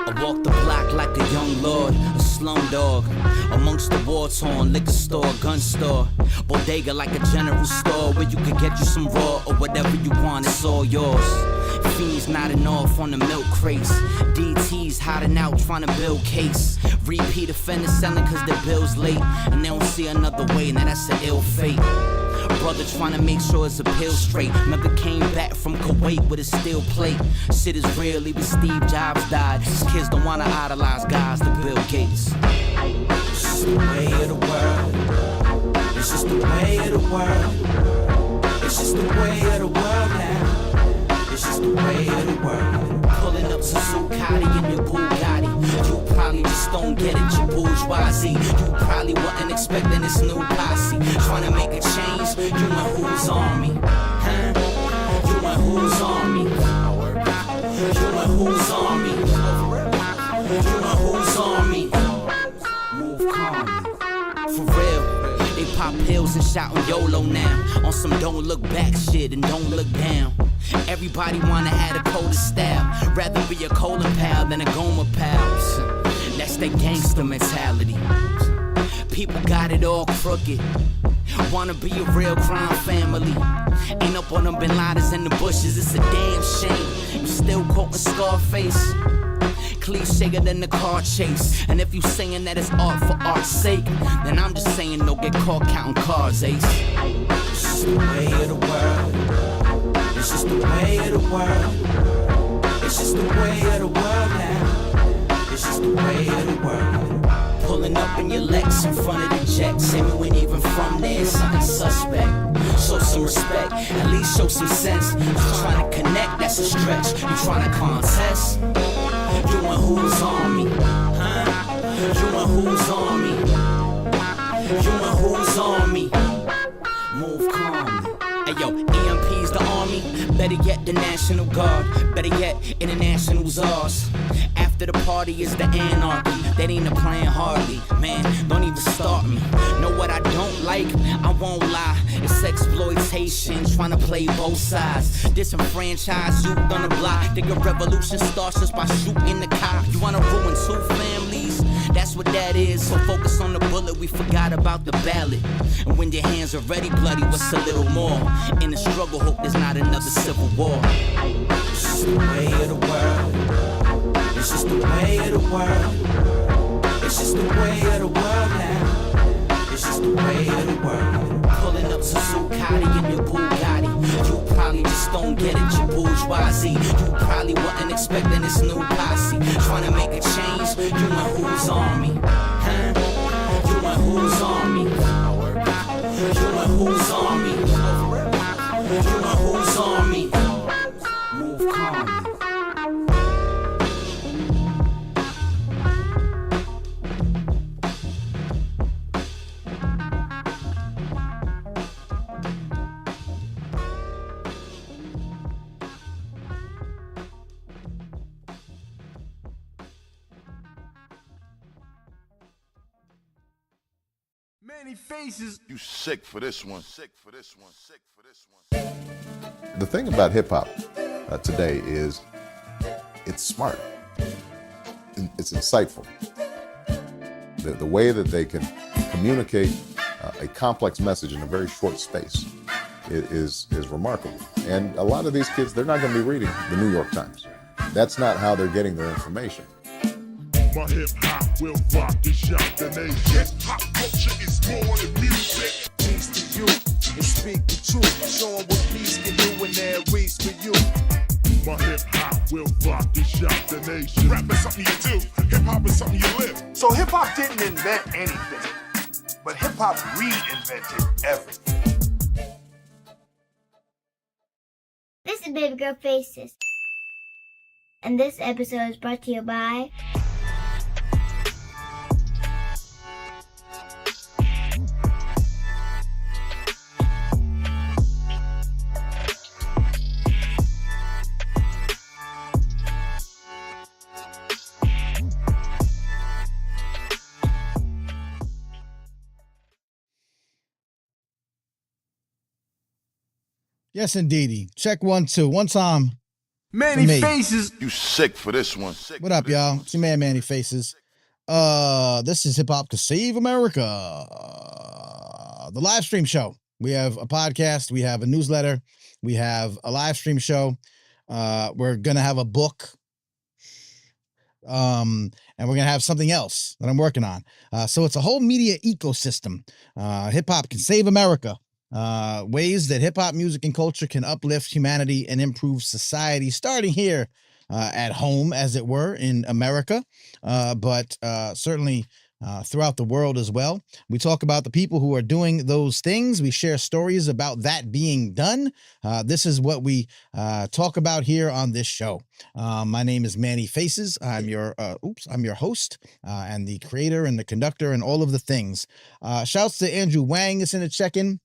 I walk the block like a young lord, a slum dog, amongst the war-torn liquor store, gun store, bodega like a general store where you could get you some raw or whatever you want, it's all yours. Fiends nodding off on the milk crates, DTs hiding out trying to build case. Repeat offenders selling cause their bill's late, and they don't see another way, now that's an ill fate. Brother trying to make sure it's a pill straight. Never came back from Kuwait with a steel plate. Shit is real, even Steve Jobs died. These kids don't wanna idolize guys like Bill Gates. It's just the way of the world. It's just the way of the world. It's just the way of the world now. It's just the way of the world. Pulling up to Zuccotti in your Bugatti. You probably just don't get it, you bourgeoisie. You probably wasn't expecting this new posse. Trying to make a change, you and who's on me? Huh? You and who's on me? You and who's on me? You and who's on me? Move calmly. For real, they pop pills and shout on YOLO now. On some don't look back shit and don't look down. Everybody wanna have a colder style. Rather be a cola pal than a Goma pal. That's that gangster mentality. People got it all crooked. Wanna be a real crime family. Ain't up on them Bin Ladens in the bushes, it's a damn shame. You still quoting Scarface. Clichéer than the car chase. And if you saying that it's art for art's sake, then I'm just saying don't get caught counting cars, Ace. It's just the way of the world. It's just the way of the world. It's just the way of the world now. It's just the way of the world. Pulling up in your Lex in front of the jet. Say we ain't even from there, something suspect. Show some respect, at least show some sense. You trying to connect, that's a stretch. You trying to contest. You and who's on me? Huh? You and who's on me? You and who's on me? Move calmly. Hey yo, EMP's the army. Better yet, the National Guard. Better yet, international's ours. After the party is the anarchy. That ain't a plan hardly. Man, don't even start me. Know what I don't like? I won't lie. It's exploitation, trying to play both sides. Disenfranchised youth on the block. Think a revolution starts just by shooting the cop. You wanna ruin two families? That's what that is. So focus on the bullet, we forgot about the ballot. And when your hands are already bloody, what's a little more? In the struggle, hope there's not another civil war. It's just the way of the world. It's just the way of the world. It's just the way of the world now. It's just the way of the world. Pulling up to Zuccotti in your Bugatti. You probably just don't get it, you bourgeoisie. You probably wasn't expecting this new posse. Trying to make a change, you and who's on me? Huh? You and who's on me? You and who's on me? You and who's on me? Move calmly. Manny Faces. You sick for this one. Sick for this one. Sick for this one. The thing about hip-hop today is it's smart. It's insightful. The way that they can communicate a complex message in a very short space is remarkable. And a lot of these kids, they're not going to be reading the New York Times. That's not how they're getting their information. My hip-hop will rock and shock the nation. Hip-hop culture is more than music. Peace to you and speak the truth. Show 'em what peace can do and there reach for you. My hip-hop will rock and shock the nation. Rap is something you do. Hip-hop is something you live. So hip-hop didn't invent anything, but hip-hop reinvented everything. This is Baby Girl Faces. And this episode is brought to you by Yes, indeedy. Check 1, 2. One time. Manny me. Faces. You sick for this one. Sick What for up, this y'all? one. It's your man, Manny Faces. This is Hip-Hop to Save America, the live stream show. We have a podcast, we have a newsletter, we have a live stream show. We're gonna have a book, and we're gonna have something else that I'm working on. So it's a whole media ecosystem. Hip-Hop can save America. Ways that hip-hop music and culture can uplift humanity and improve society, starting here at home, as it were, in America, but certainly throughout the world as well. We talk about the people who are doing those things. We share stories about that being done. This is what we talk about here on this show. My name is Manny Faces. I'm your host and the creator and the conductor and all of the things. Shouts to Andrew Wang that's in the check-in.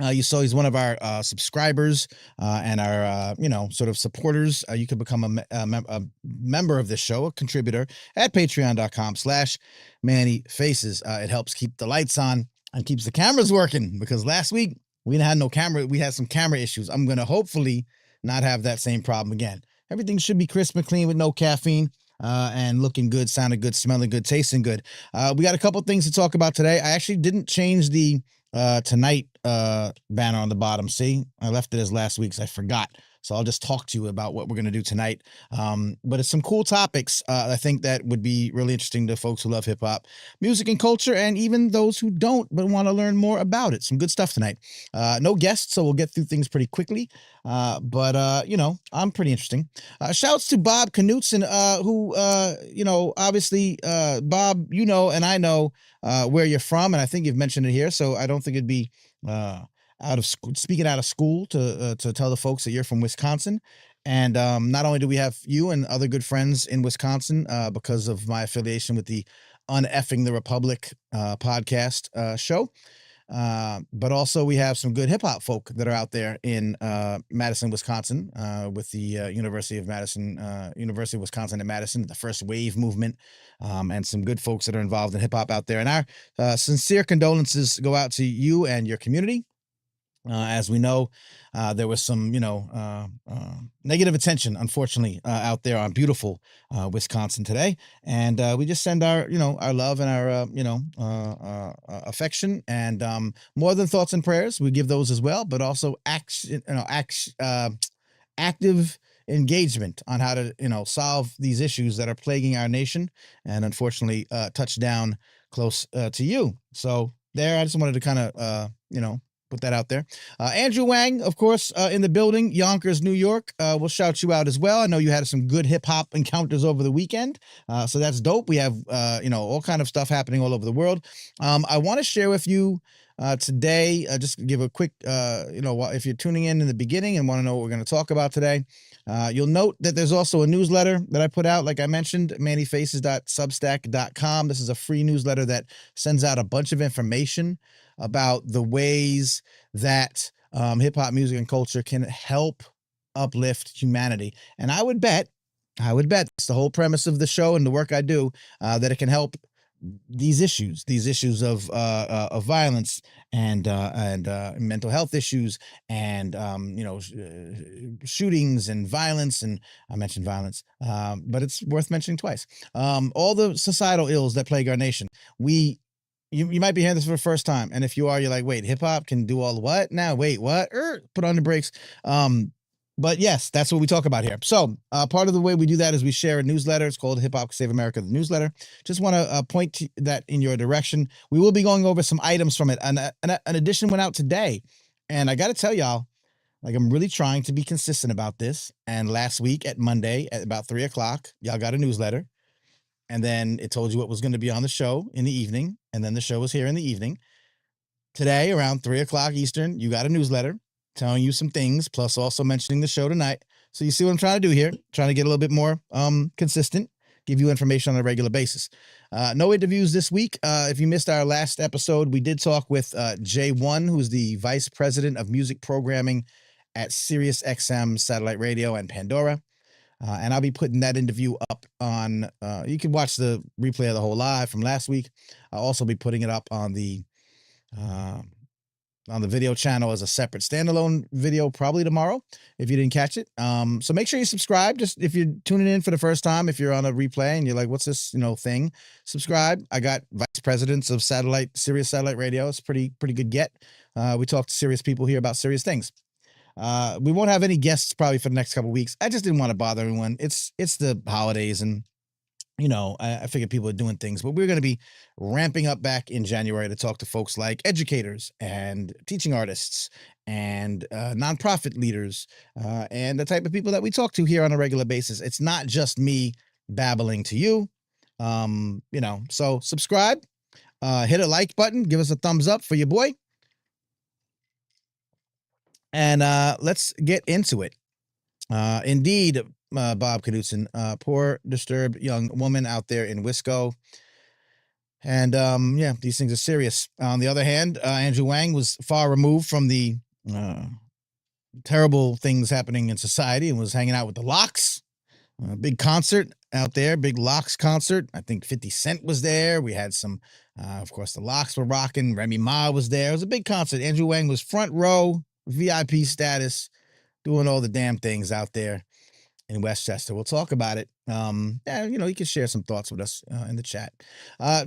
You saw he's one of our subscribers and our, sort of supporters. You can become a member of this show, a contributor at patreon.com/Manny Faces. It helps keep the lights on and keeps the cameras working, because last week we didn't have no camera. We had some camera issues. I'm going to hopefully not have that same problem again. Everything should be crisp and clean with no caffeine. And looking good, sounding good, smelling good, tasting good. We got a couple things to talk about today. I actually didn't change the tonight banner on the bottom. See, I left it as last week's. I forgot. So I'll just talk to you about what we're going to do tonight. But it's some cool topics I think that would be really interesting to folks who love hip hop, music and culture, and even those who don't but want to learn more about it. Some good stuff tonight. No guests, so we'll get through things pretty quickly. But I'm pretty interesting. Shouts to Bob Knutson, who, obviously, Bob, and I know where you're from, and I think you've mentioned it here, so I don't think it'd be speaking out of school to tell the folks that you're from Wisconsin. And not only do we have you and other good friends in Wisconsin because of my affiliation with the Uneffing the Republic podcast show, but also we have some good hip hop folk that are out there in Madison, Wisconsin, with the University of Wisconsin at Madison, the First Wave movement, and some good folks that are involved in hip hop out there. And our sincere condolences go out to you and your community. As we know, there was some, negative attention, unfortunately, out there on beautiful Wisconsin today. And we just send our love and our, affection, and more than thoughts and prayers. We give those as well, but also active engagement on how to, solve these issues that are plaguing our nation, and unfortunately touch down close to you. So there, I just wanted to kind of, put that out there. Andrew Wang, of course, in the building, Yonkers, New York. We'll shout you out as well. I know you had some good hip hop encounters over the weekend, so that's dope. We have, all kind of stuff happening all over the world. I want to share with you today, just give a quick, if you're tuning in the beginning and want to know what we're going to talk about today, you'll note that there's also a newsletter that I put out, like I mentioned, mannyfaces.substack.com. This is a free newsletter that sends out a bunch of information about the ways that hip-hop music and culture can help uplift humanity. And I would bet, it's the whole premise of the show and the work I do, that it can help these issues of violence and mental health issues, and shootings and violence. And I mentioned violence, but it's worth mentioning twice. All the societal ills that plague our nation. You might be hearing this for the first time, and if you are, you're like, wait, hip hop can do all the what? Now, wait, what? Put on the brakes. But yes, that's what we talk about here. So part of the way we do that is we share a newsletter. It's called Hip-Hop Save America, the newsletter. Just want to point to that in your direction. We will be going over some items from it. An edition went out today, and I got to tell y'all, like, I'm really trying to be consistent about this. And last week at Monday at about 3:00, y'all got a newsletter. And then it told you what was going to be on the show in the evening. And then the show was here in the evening. Today, around 3:00 Eastern, you got a newsletter telling you some things, plus also mentioning the show tonight. So you see what I'm trying to do here? Trying to get a little bit more consistent, give you information on a regular basis. No interviews this week. If you missed our last episode, we did talk with J1, who's the Vice President of Music Programming at Sirius XM Satellite Radio and Pandora. And I'll be putting that interview up on, you can watch the replay of the whole live from last week. I'll also be putting it up on the on the video channel as a separate standalone video probably tomorrow if you didn't catch it. So make sure you subscribe. Just if you're tuning in for the first time, if you're on a replay and you're like, what's this, thing? Subscribe. I got vice presidents of Sirius Satellite Radio. It's pretty good get. We talk to serious people here about serious things. We won't have any guests probably for the next couple of weeks. I just didn't want to bother anyone. It's the holidays and I figured people are doing things, but we're going to be ramping up back in January to talk to folks like educators and teaching artists and nonprofit leaders and the type of people that we talk to here on a regular basis. It's not just me babbling to you, so subscribe, hit a like button, give us a thumbs up for your boy. And let's get into it. Indeed, Bob Knudsen, poor, disturbed young woman out there in Wisco. And these things are serious. On the other hand, Andrew Wang was far removed from the terrible things happening in society and was hanging out with the Locks. Big concert out there, big Locks concert. I think 50 Cent was there. We had some, of course, the Locks were rocking. Remy Ma was there. It was a big concert. Andrew Wang was front row, VIP status, doing all the damn things out there in Westchester. We'll talk about it. You can share some thoughts with us in the chat.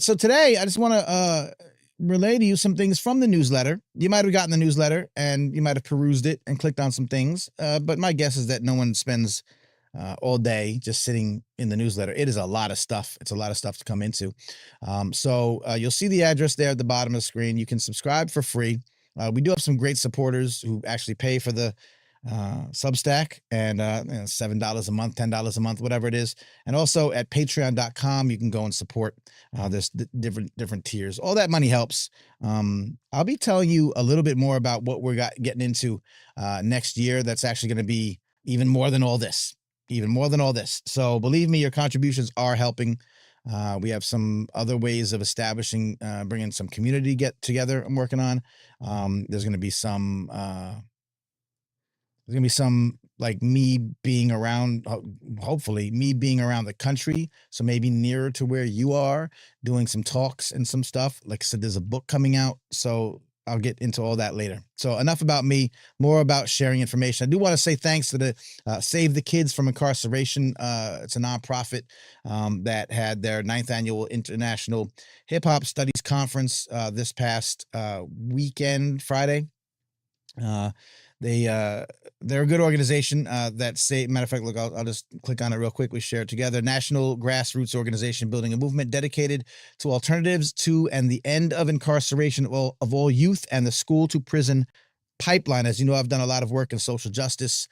So today, I just want to relay to you some things from the newsletter. You might have gotten the newsletter and you might have perused it and clicked on some things. But my guess is that no one spends all day just sitting in the newsletter. It is a lot of stuff. It's a lot of stuff to come into. So you'll see the address there at the bottom of the screen. You can subscribe for free. We do have some great supporters who actually pay for the Substack and $7 a month, $10 a month, whatever it is. And also at patreon.com, you can go and support. There's different tiers. All that money helps. I'll be telling you a little bit more about what we're getting into next year. That's actually going to be even more than all this, So believe me, your contributions are helping. We have some other ways of establishing, bringing some community get together I'm working on. There's going to be some like me being around, hopefully me being around the country. So maybe nearer to where you are, doing some talks and some stuff. Like I said, there's a book coming out. So I'll get into all that later. So enough about me, more about sharing information. I do want to say thanks to the Save the Kids from Incarceration. It's a nonprofit that had their 9th annual International Hip-Hop Studies Conference this past weekend, Friday. They're a good organization that matter of fact, look, I'll just click on it real quick. We share it together. National grassroots organization building a movement dedicated to alternatives to and the end of incarceration of all youth and the school to prison pipeline. As you know, I've done a lot of work in social justice,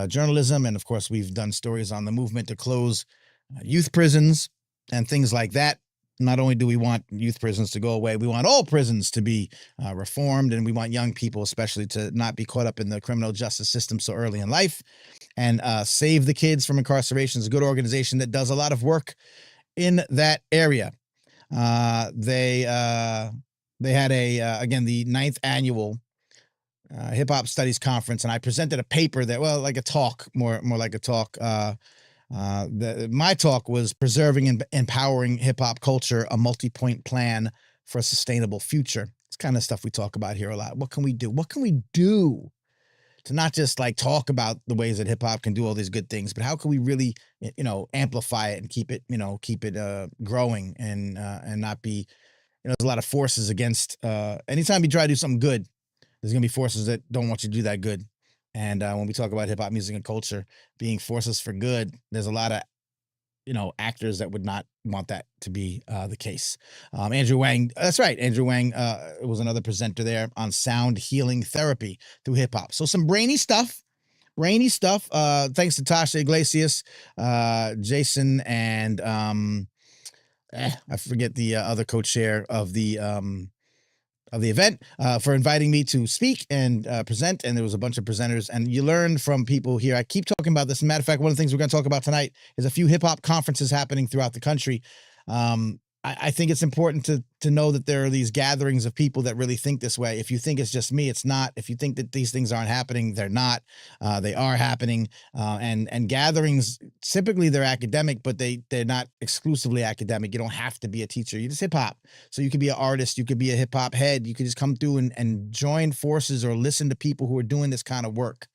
journalism, and of course, we've done stories on the movement to close youth prisons and things like that. Not only do we want youth prisons to go away, we want all prisons to be reformed, and we want young people especially to not be caught up in the criminal justice system so early in life. And Save the Kids from Incarceration is a good organization that does a lot of work in that area. They had again, the 9th annual Hip-Hop Studies Conference, and I presented a paper that, like a talk, more like a talk. My talk was Preserving and Empowering Hip-Hop Culture, a Multi-Point Plan for a Sustainable Future. It's kind of stuff we talk about here a lot. What can we do? What can we do to not just like talk about the ways that hip-hop can do all these good things, but how can we really, amplify it and keep it growing and not be, there's a lot of forces against, anytime you try to do something good, there's going to be forces that don't want you to do that good. And when we talk about hip hop music and culture being forces for good, there's a lot of, actors that would not want that to be the case. Andrew Wang, that's right. Andrew Wang was another presenter there on sound healing therapy through hip hop. So some brainy stuff. Thanks to Tasha Iglesias, Jason, and I forget the other co-chair of the event for inviting me to speak and present. And there was a bunch of presenters, and you learn from people here. I keep talking about this. Matter of fact, one of the things we're going to talk about tonight is a few hip hop conferences happening throughout the country. I think it's important to know that there are these gatherings of people that really think this way. If you think it's just me, it's not. If you think that these things aren't happening, they're not. They are happening. And gatherings, typically they're academic, but they're not exclusively academic. You don't have to be a teacher. You just hip hop. So you could be an artist. You could be a hip hop head. You could just come through and join forces or listen to people who are doing this kind of work.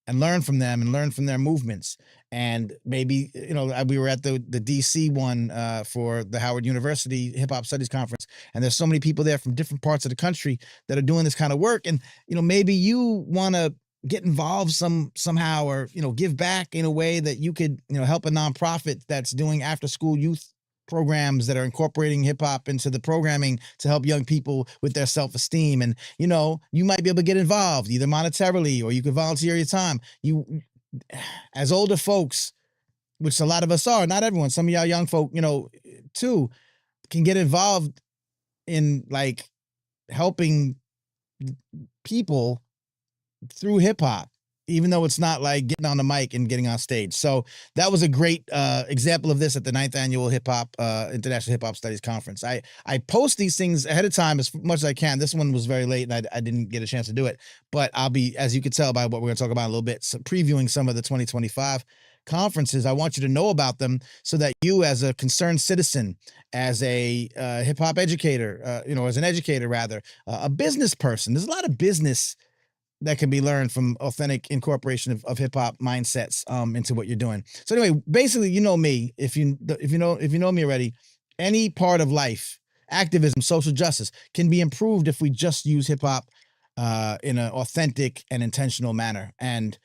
And learn from them and learn from their movements. And maybe, we were at the DC one for the Howard University Hip Hop Studies Conference, and there's so many people there from different parts of the country that are doing this kind of work. And, maybe you want to get involved somehow, or, give back in a way that you could, help a nonprofit that's doing after school youth programs that are incorporating hip hop into the programming to help young people with their self-esteem. And, you might be able to get involved either monetarily, or you could volunteer your time. You, as older folks, which a lot of us are, not everyone, some of y'all young folk, too, can get involved in like helping people through hip hop, even though it's not like getting on the mic and getting on stage. So that was a great example of this at the 9th annual International Hip Hop Studies Conference. I post these things ahead of time as much as I can. This one was very late and I didn't get a chance to do it, but I'll be, as you could tell by what we're gonna talk about in a little bit, previewing some of the 2025 conferences. I want you to know about them so that you, as a concerned citizen, as a hip hop educator, as an educator rather, a business person, there's a lot of business that can be learned from authentic incorporation of hip hop mindsets into what you're doing. So anyway, basically, me, if you know me already, any part of life, activism, social justice can be improved if we just use hip hop in an authentic and intentional manner. And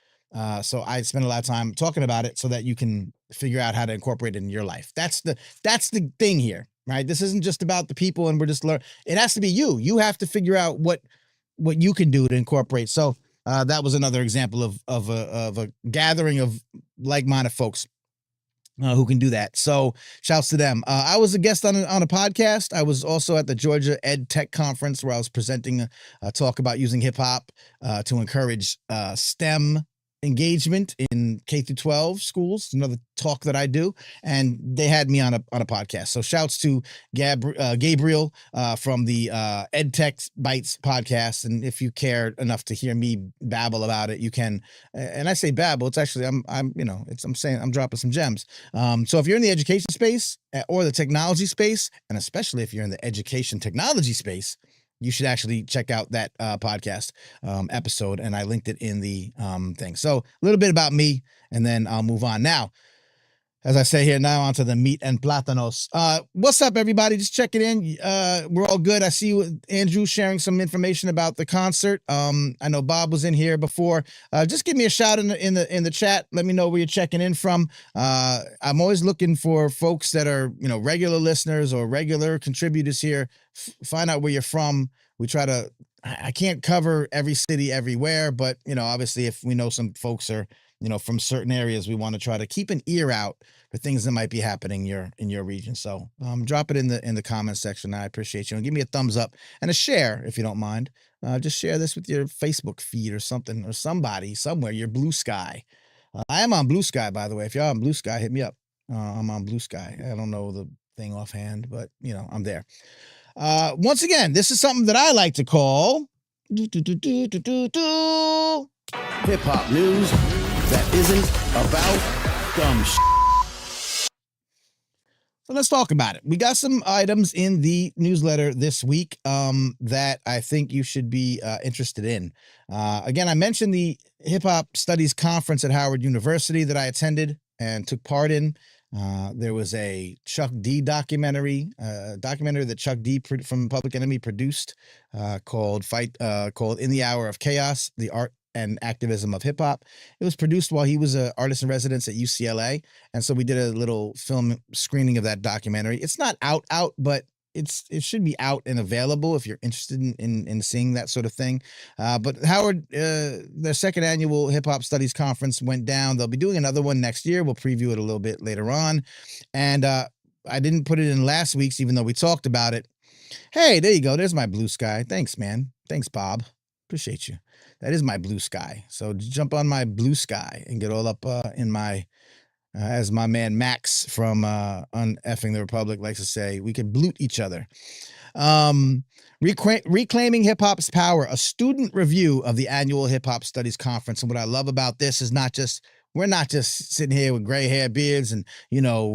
so I spend a lot of time talking about it so that you can figure out how to incorporate it in your life. That's the thing here, right? This isn't just about the people and we're just learning. It has to be you. You have to figure out what you can do to incorporate. So that was another example of a gathering of like-minded folks who can do that. So shouts to them. I was a guest on a podcast. I was also at the Georgia Ed Tech Conference where I was presenting a talk about using hip hop to encourage STEM engagement in K through 12 schools, another talk that I do, and they had me on a podcast. So shouts to Gabriel from the EdTech Bites podcast. And if you care enough to hear me babble about it, you can. And I say babble, it's actually I'm dropping some gems. So if you're in the education space or the technology space, and especially if you're in the education technology space, you should actually check out that podcast episode, and I linked it in the thing. So a little bit about me, and then I'll move on. Now, as I say here, now onto the meat and plátanos. What's up, everybody? Just checking in. We're all good. I see you, Andrew, sharing some information about the concert. I know Bob was in here before. Just give me a shout in the chat. Let me know where you're checking in from. I'm always looking for folks that are regular listeners or regular contributors here. Find out where you're from. We try to. I can't cover every city everywhere, but obviously, if we know some folks are from certain areas, we want to try to keep an ear out for things that might be happening in your region. So drop it in the comment section. I appreciate you. And give me a thumbs up and a share if you don't mind. Just share this with your Facebook feed or something, or somebody somewhere, your Blue Sky. I am on Blue Sky, by the way. If y'all on Blue Sky, hit me up. I'm on Blue Sky. I don't know the thing offhand, but I'm there. Once again, this is something that I like to call Hip-hop news that isn't about dumb shit. So let's talk about it. We got some items in the newsletter this week that I think you should be interested in. Again, I mentioned the Hip-Hop Studies Conference at Howard University that I attended and took part in. There was a Chuck D documentary that Chuck D from Public Enemy produced called In the Hour of Chaos, The Art and Activism of Hip Hop. It was produced while he was an artist in residence at UCLA. And so we did a little film screening of that documentary. It's not out, but it should be out and available if you're interested in seeing that sort of thing. But Howard, their second annual Hip Hop Studies Conference went down. They'll be doing another one next year. We'll preview it a little bit later on. And I didn't put it in last week's, even though we talked about it. Hey, there you go. There's my Blue Sky. Thanks, man. Thanks, Bob. Appreciate you. That is my Blue Sky. So jump on my Blue Sky and get all up in my As my man Max from Uneffing the Republic likes to say, we could bloot each other. Reclaiming Hip Hop's Power, a student review of the annual Hip Hop Studies Conference. And what I love about this is we're not just sitting here with gray hair beards and,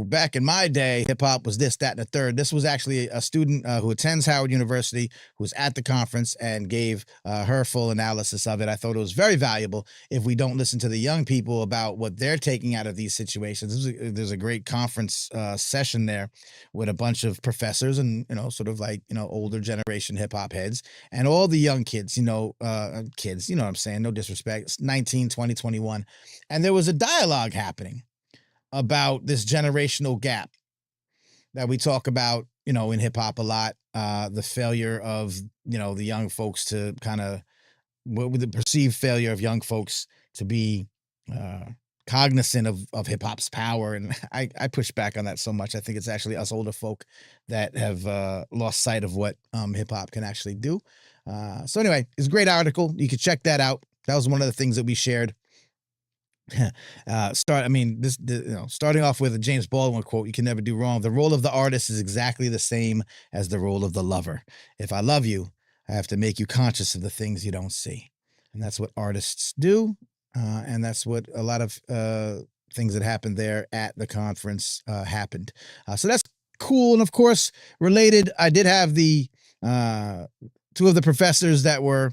back in my day, hip hop was this, that, and the third. This was actually a student who attends Howard University, who was at the conference and gave her full analysis of it. I thought it was very valuable if we don't listen to the young people about what they're taking out of these situations. There's a great conference session there with a bunch of professors and, sort of like, older generation hip hop heads and all the young kids, kids, you know what I'm saying? No disrespect. It's 19, 20, 21. And there was a dialogue happening about this generational gap that we talk about, in hip hop a lot. The failure of, the young folks to kind of, the perceived failure of young folks to be cognizant of hip hop's power. And I push back on that so much. I think it's actually us older folk that have lost sight of what hip hop can actually do. So anyway, it's a great article. You can check that out. That was one of the things that we shared. Starting off with a James Baldwin quote, you can never do wrong. The role of the artist is exactly the same as the role of the lover. If I love you, I have to make you conscious of the things you don't see. And that's what artists do. And that's what a lot of things that happened there at the conference happened. So that's cool. And of course, related, I did have the two of the professors that were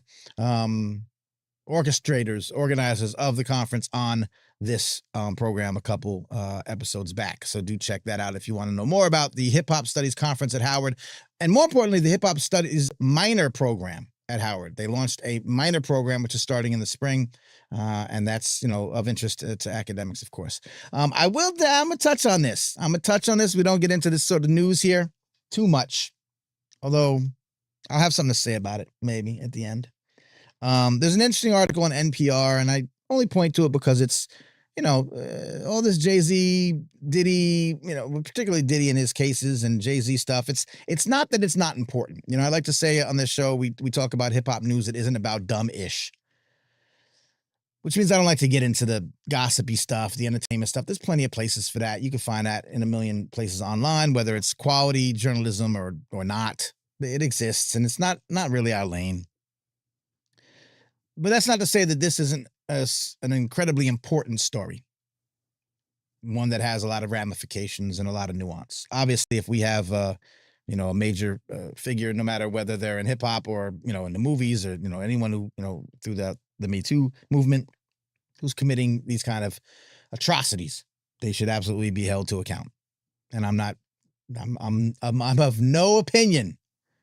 organizers of the conference on this program a couple episodes back. So do check that out if you want to know more about the Hip Hop Studies Conference at Howard. And more importantly, the Hip Hop Studies minor program at Howard. They launched a minor program, which is starting in the spring. And that's, of interest to academics, of course. I'm going to touch on this. We don't get into this sort of news here too much, although I'll have something to say about it maybe at the end. There's an interesting article on NPR, and I only point to it because it's, all this Jay-Z, Diddy, particularly Diddy in his cases and Jay-Z stuff. It's not that it's not important. I like to say on this show, we talk about hip hop news that isn't about dumb-ish, which means I don't like to get into the gossipy stuff, the entertainment stuff. There's plenty of places for that. You can find that in a million places online, whether it's quality journalism or not. It exists, and it's not really our lane. But that's not to say that this isn't an incredibly important story, one that has a lot of ramifications and a lot of nuance. Obviously, if we have, a major figure, no matter whether they're in hip hop or, in the movies or, anyone who, through the Me Too movement, who's committing these kind of atrocities, they should absolutely be held to account. And I'm of no opinion,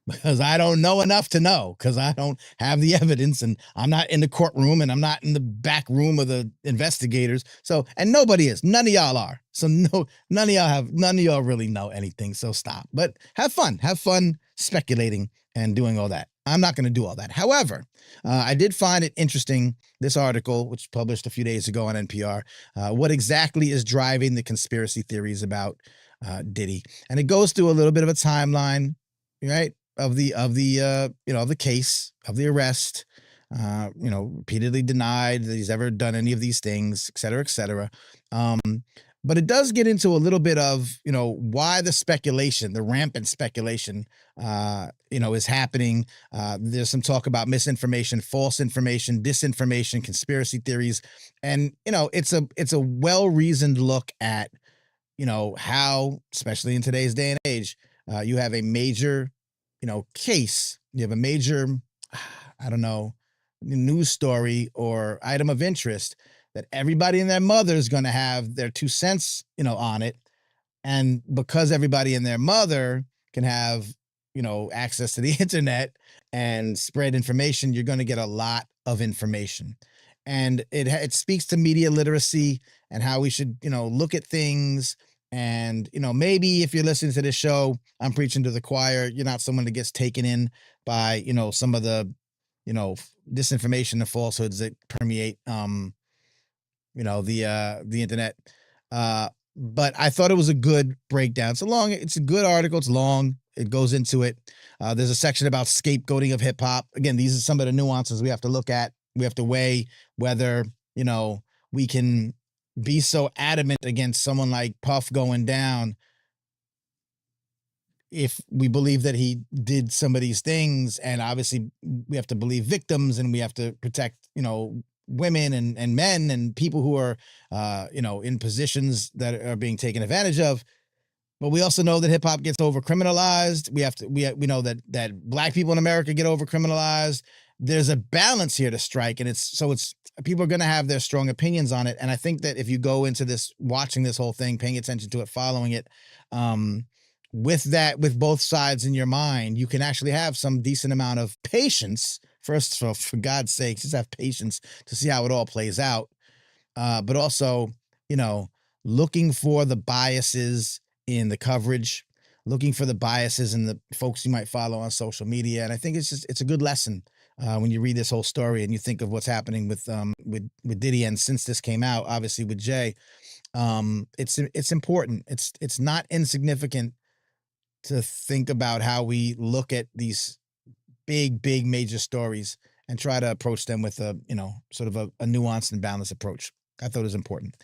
because I don't know enough to know, because I don't have the evidence, and I'm not in the courtroom, and I'm not in the back room of the investigators. So, and nobody is. None of y'all are. So none of y'all really know anything. So stop. But have fun speculating and doing all that. I'm not going to do all that. However, I did find it interesting, this article, which published a few days ago on NPR, what exactly is driving the conspiracy theories about Diddy. And it goes through a little bit of a timeline, right? Of the case, of the arrest, repeatedly denied that he's ever done any of these things, et cetera, et cetera. But it does get into a little bit of, why the speculation, the rampant speculation, is happening. There's some talk about misinformation, false information, disinformation, conspiracy theories. And, it's a well-reasoned look at, how, especially in today's day and age, you have a major case, you have a major, news story or item of interest that everybody and their mother is going to have their 2 cents, on it. And because everybody and their mother can have, access to the internet and spread information, you're going to get a lot of information. And it speaks to media literacy and how we should, look at things. And, maybe if you're listening to this show, I'm preaching to the choir. You're not someone that gets taken in by, some of the, disinformation and falsehoods that permeate, the internet. But I thought it was a good breakdown. It's a good article. It's long. It goes into it. There's a section about scapegoating of hip hop. Again, these are some of the nuances we have to look at. We have to weigh whether, we can be so adamant against someone like Puff going down if we believe that he did some of these things, and obviously we have to believe victims and we have to protect, women and men and people who are, in positions that are being taken advantage of. But we also know that hip hop gets over criminalized. We know that Black people in America get over criminalized. There's a balance here to strike, and it's people are going to have their strong opinions on it. And I think that if you go into this, watching this whole thing, paying attention to it, following it, with both sides in your mind, you can actually have some decent amount of patience. First, for God's sake, just have patience to see how it all plays out. But also, looking for the biases in the coverage, looking for the biases in the folks you might follow on social media. And I think it's a good lesson when you read this whole story and you think of what's happening with Diddy, and since this came out, obviously with Jay, it's important. It's not insignificant to think about how we look at these big major stories and try to approach them with a sort of a nuanced and balanced approach. I thought it was important.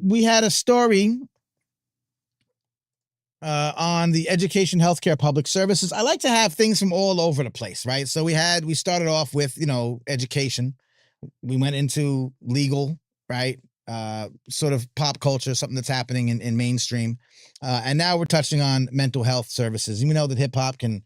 We had a story on the education, healthcare, public services. I like to have things from all over the place, right? So we started off with, education. We went into legal, right? Sort of pop culture, something that's happening in mainstream. And now we're touching on mental health services. You know that hip hop can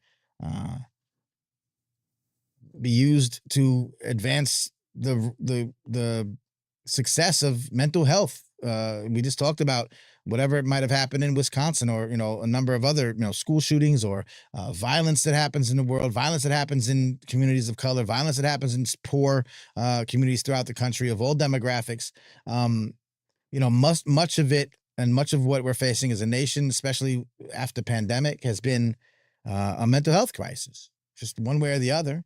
be used to advance the success of mental health. We just talked about whatever it might have happened in Wisconsin, or a number of other school shootings, or violence that happens in the world, violence that happens in communities of color, violence that happens in poor communities throughout the country of all demographics. Much of it, and much of what we're facing as a nation, especially after pandemic, has been a mental health crisis, just one way or the other.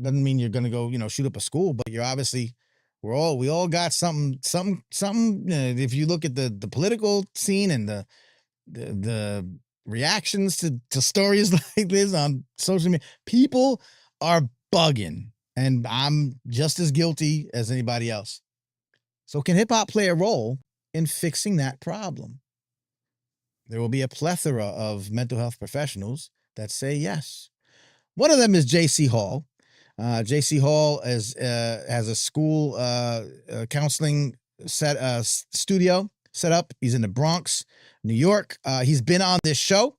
Doesn't mean you're going to go, shoot up a school, but you're obviously, we all got something. If you look at the political scene and the reactions to stories like this on social media, people are bugging, and I'm just as guilty as anybody else. So can hip hop play a role in fixing that problem? There will be a plethora of mental health professionals that say yes. One of them is J.C. Hall. J.C. Hall has a school counseling studio set up. He's in the Bronx, New York. He's been on this show,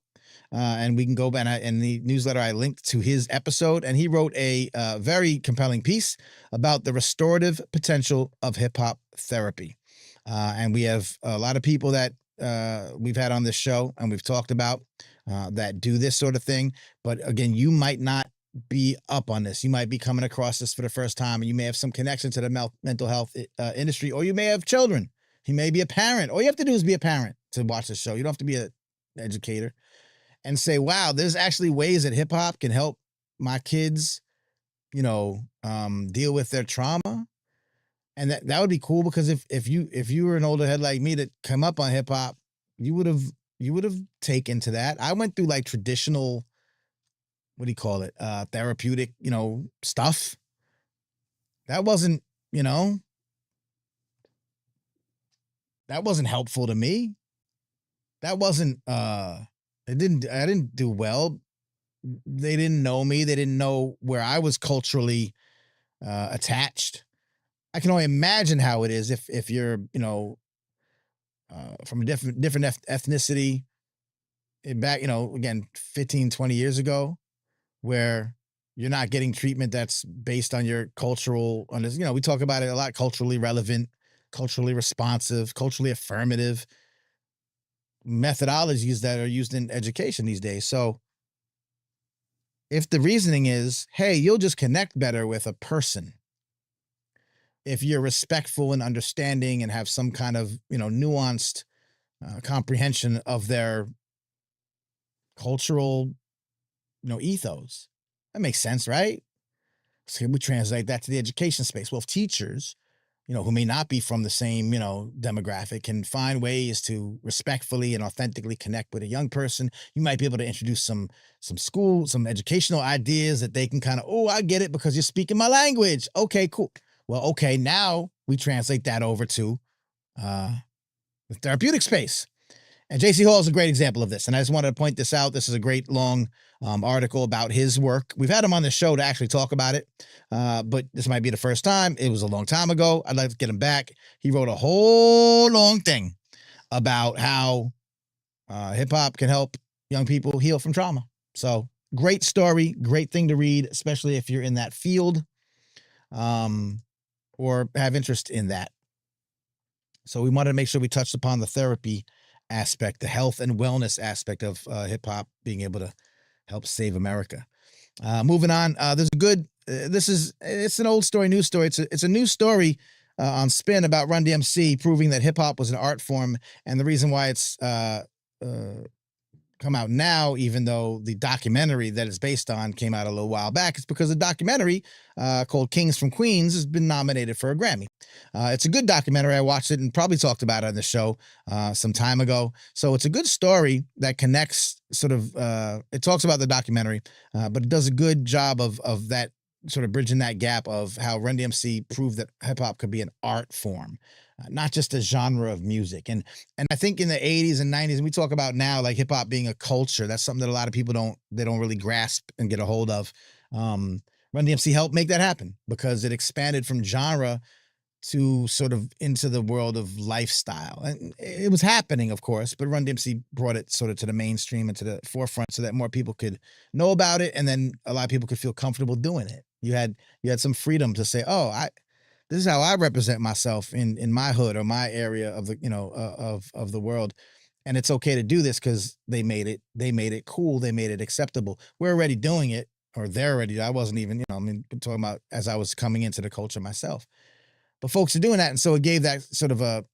and we can go back in the newsletter. I linked to his episode, and he wrote a very compelling piece about the restorative potential of hip hop therapy. And we have a lot of people that we've had on this show and we've talked about that do this sort of thing. But again, you might not be up on this. You might be coming across this for the first time, and you may have some connection to the mental health industry, or you may have children. You may be a parent. All you have to do is be a parent to watch the show. You don't have to be an educator, and say, wow, there's actually ways that hip hop can help my kids, deal with their trauma. And that would be cool, because if you were an older head like me that come up on hip hop, you would have taken to that. I went through like traditional, what do you call it? Therapeutic, stuff. That wasn't, that wasn't helpful to me. That wasn't, I didn't do well. They didn't know me. They didn't know where I was culturally attached. I can only imagine how it is if you're, from a different ethnicity back, again, 15, 20 years ago, where you're not getting treatment that's based on your cultural, we talk about it a lot, culturally relevant, culturally responsive, culturally affirmative methodologies that are used in education these days. So if the reasoning is, hey, you'll just connect better with a person if you're respectful and understanding and have some kind of, nuanced comprehension of their cultural, ethos. That makes sense, right? So we translate that to the education space. Well, if teachers, who may not be from the same, demographic, can find ways to respectfully and authentically connect with a young person, you might be able to introduce some educational ideas that they can kind of, oh, I get it because you're speaking my language. Okay, cool. Well, okay, now we translate that over to the therapeutic space. And J.C. Hall is a great example of this. And I just wanted to point this out. This is a great long article about his work. We've had him on the show to actually talk about it, but this might be the first time. It was a long time ago. I'd like to get him back. He wrote a whole long thing about how hip-hop can help young people heal from trauma. So great story, great thing to read, especially if you're in that field or have interest in that. So we wanted to make sure we touched upon the therapy aspect, the health and wellness aspect of hip-hop being able to help save America. Moving on, there's a good, it's an old story, news story. It's a news story on Spin about Run DMC proving that hip-hop was an art form, and the reason why it's come out now, even though the documentary that it's based on came out a little while back, is because the documentary called Kings from Queens has been nominated for a Grammy. It's a good documentary. I watched it and probably talked about it on the show some time ago. So it's a good story that connects sort of, it talks about the documentary, but it does a good job of that sort of bridging that gap of how Run DMC proved that hip hop could be an art form, not just a genre of music. And I think in the 80s and 90s, and we talk about now, like hip hop being a culture, that's something that a lot of people don't really grasp and get a hold of. Run DMC helped make that happen because it expanded from genre to sort of into the world of lifestyle. And it was happening, of course, but Run DMC brought it sort of to the mainstream and to the forefront so that more people could know about it. And then a lot of people could feel comfortable doing it. You had some freedom to say, oh, this is how I represent myself in my hood or my area of the, of the world. And it's okay to do this because they made it cool. They made it acceptable. We're already doing it, or they're already, I wasn't even, I'm talking about as I was coming into the culture myself. But folks are doing that. And so it gave that sort of I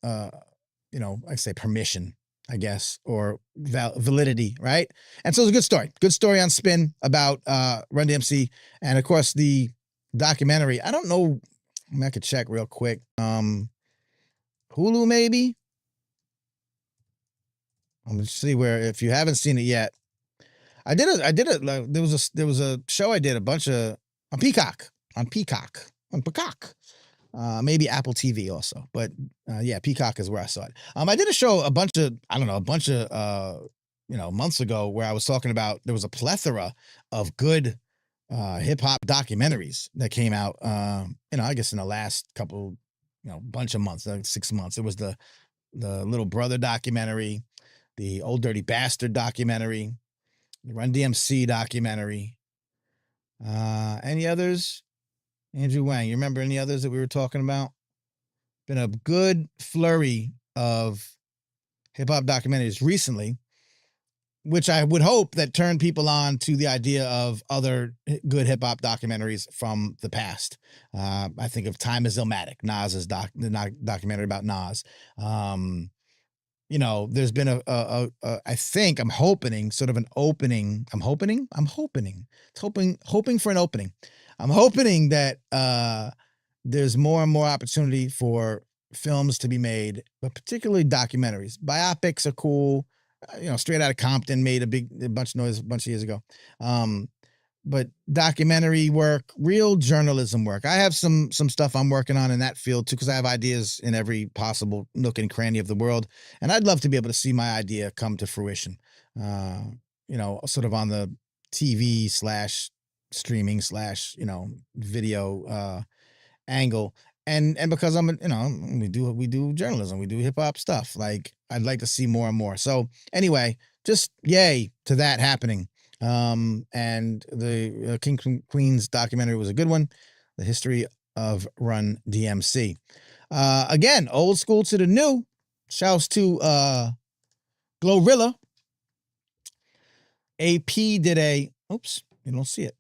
say permission, I guess, or validity, right? And so it's a good story. Good story on Spin about Run DMC. And of course, the documentary, I don't know, I could check real quick. Hulu, maybe? I'm gonna see where, if you haven't seen it yet. There was a show I did a bunch of on Peacock. Maybe Apple TV also, but yeah, Peacock is where I saw it. I did a show a bunch of months ago where I was talking about there was a plethora of good hip hop documentaries that came out. I guess in the last couple, bunch of months, like 6 months. It was the Little Brother documentary, the Old Dirty Bastard documentary, the Run DMC documentary. Any others? Andrew Wang, you remember any others that we were talking about? Been a good flurry of hip-hop documentaries recently, which I would hope that turned people on to the idea of other good hip-hop documentaries from the past. I think of Time Is Illmatic, Nas's documentary about Nas. There's been I'm hoping for an opening. I'm hoping that there's more and more opportunity for films to be made, but particularly documentaries. Biopics are cool. Straight Outta Compton made a bunch of noise a bunch of years ago. But documentary work, real journalism work. I have some stuff I'm working on in that field too, because I have ideas in every possible nook and cranny of the world. And I'd love to be able to see my idea come to fruition, sort of on the TV / streaming / video angle. And because we do journalism, we do hip hop stuff. Like I'd like to see more and more. So anyway, just yay to that happening. And the King from Queens documentary was a good one. The history of Run DMC. Again, old school to the new. Shouts to Glorilla. AP did oops, you don't see it.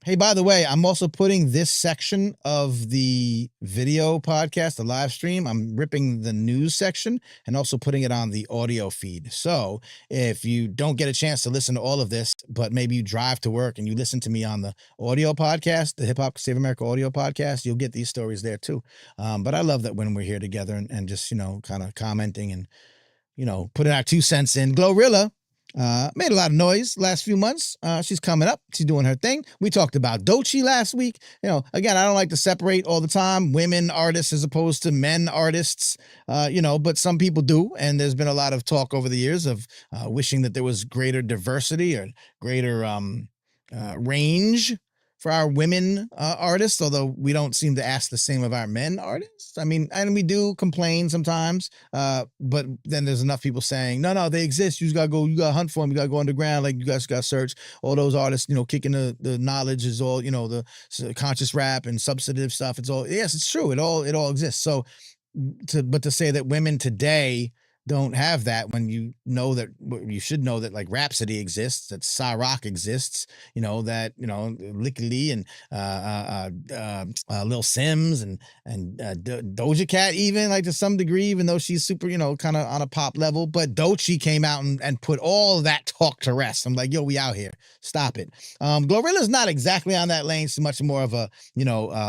Hey, by the way, I'm also putting this section of the video podcast, the live stream. I'm ripping the news section and also putting it on the audio feed. So if you don't get a chance to listen to all of this, but maybe you drive to work and you listen to me on the audio podcast, the Hip Hop Save America audio podcast, you'll get these stories there too. But I love that when we're here together and just, kind of commenting and, putting our 2 cents in. Glorilla Made a lot of noise last few months. She's coming up. She's doing her thing. We talked about Doechii last week. Again, I don't like to separate all the time women artists as opposed to men artists, but some people do. And there's been a lot of talk over the years of wishing that there was greater diversity or greater range for our women artists, although we don't seem to ask the same of our men artists. I mean, and we do complain sometimes, but then there's enough people saying, no, they exist. You just gotta hunt for them. You gotta go underground. Like, you guys gotta search. All those artists, kicking the knowledge is all, the conscious rap and substantive stuff. It's all, yes, it's true. It all exists. So to say that women today don't have that, when you should know that, like, Rhapsody exists, that Cyrock exists, that Lickety and Lil Sims and Doja Cat, even, like, to some degree, even though she's super, kind of on a pop level. But Doechii came out and put all that talk to rest. I'm like, yo, we out here. Stop it. Glorilla's not exactly on that lane. She's much more of a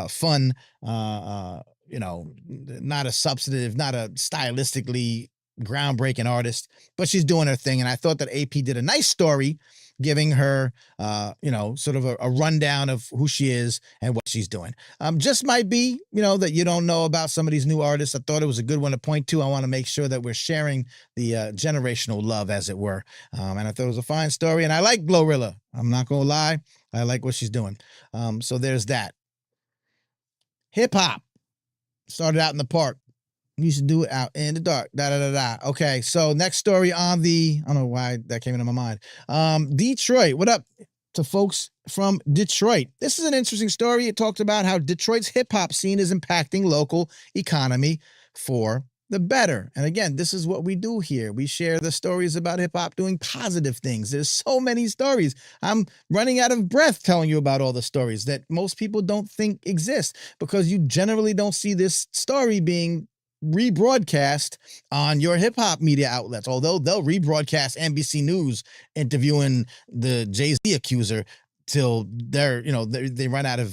fun, not a substantive, not a stylistically groundbreaking artist, but she's doing her thing. And I thought that AP did a nice story giving her, sort of a rundown of who she is and what she's doing. Just might be, that you don't know about some of these new artists. I thought it was a good one to point to. I want to make sure that we're sharing the generational love, as it were. And I thought it was a fine story. And I like Glorilla. I'm not going to lie. I like what she's doing. So there's that. Hip hop started out in the park. We used to do it out in the dark. Okay, so next story on I don't know why that came into my mind. Detroit. What up to folks from Detroit? This is an interesting story. It talked about how Detroit's hip-hop scene is impacting local economy for the better. And again, this is what we do here. We share the stories about hip-hop doing positive things. There's so many stories. I'm running out of breath telling you about all the stories that most people don't think exist, because you generally don't see this story being rebroadcast on your hip-hop media outlets, although they'll rebroadcast NBC News interviewing the Jay-Z accuser till they run out of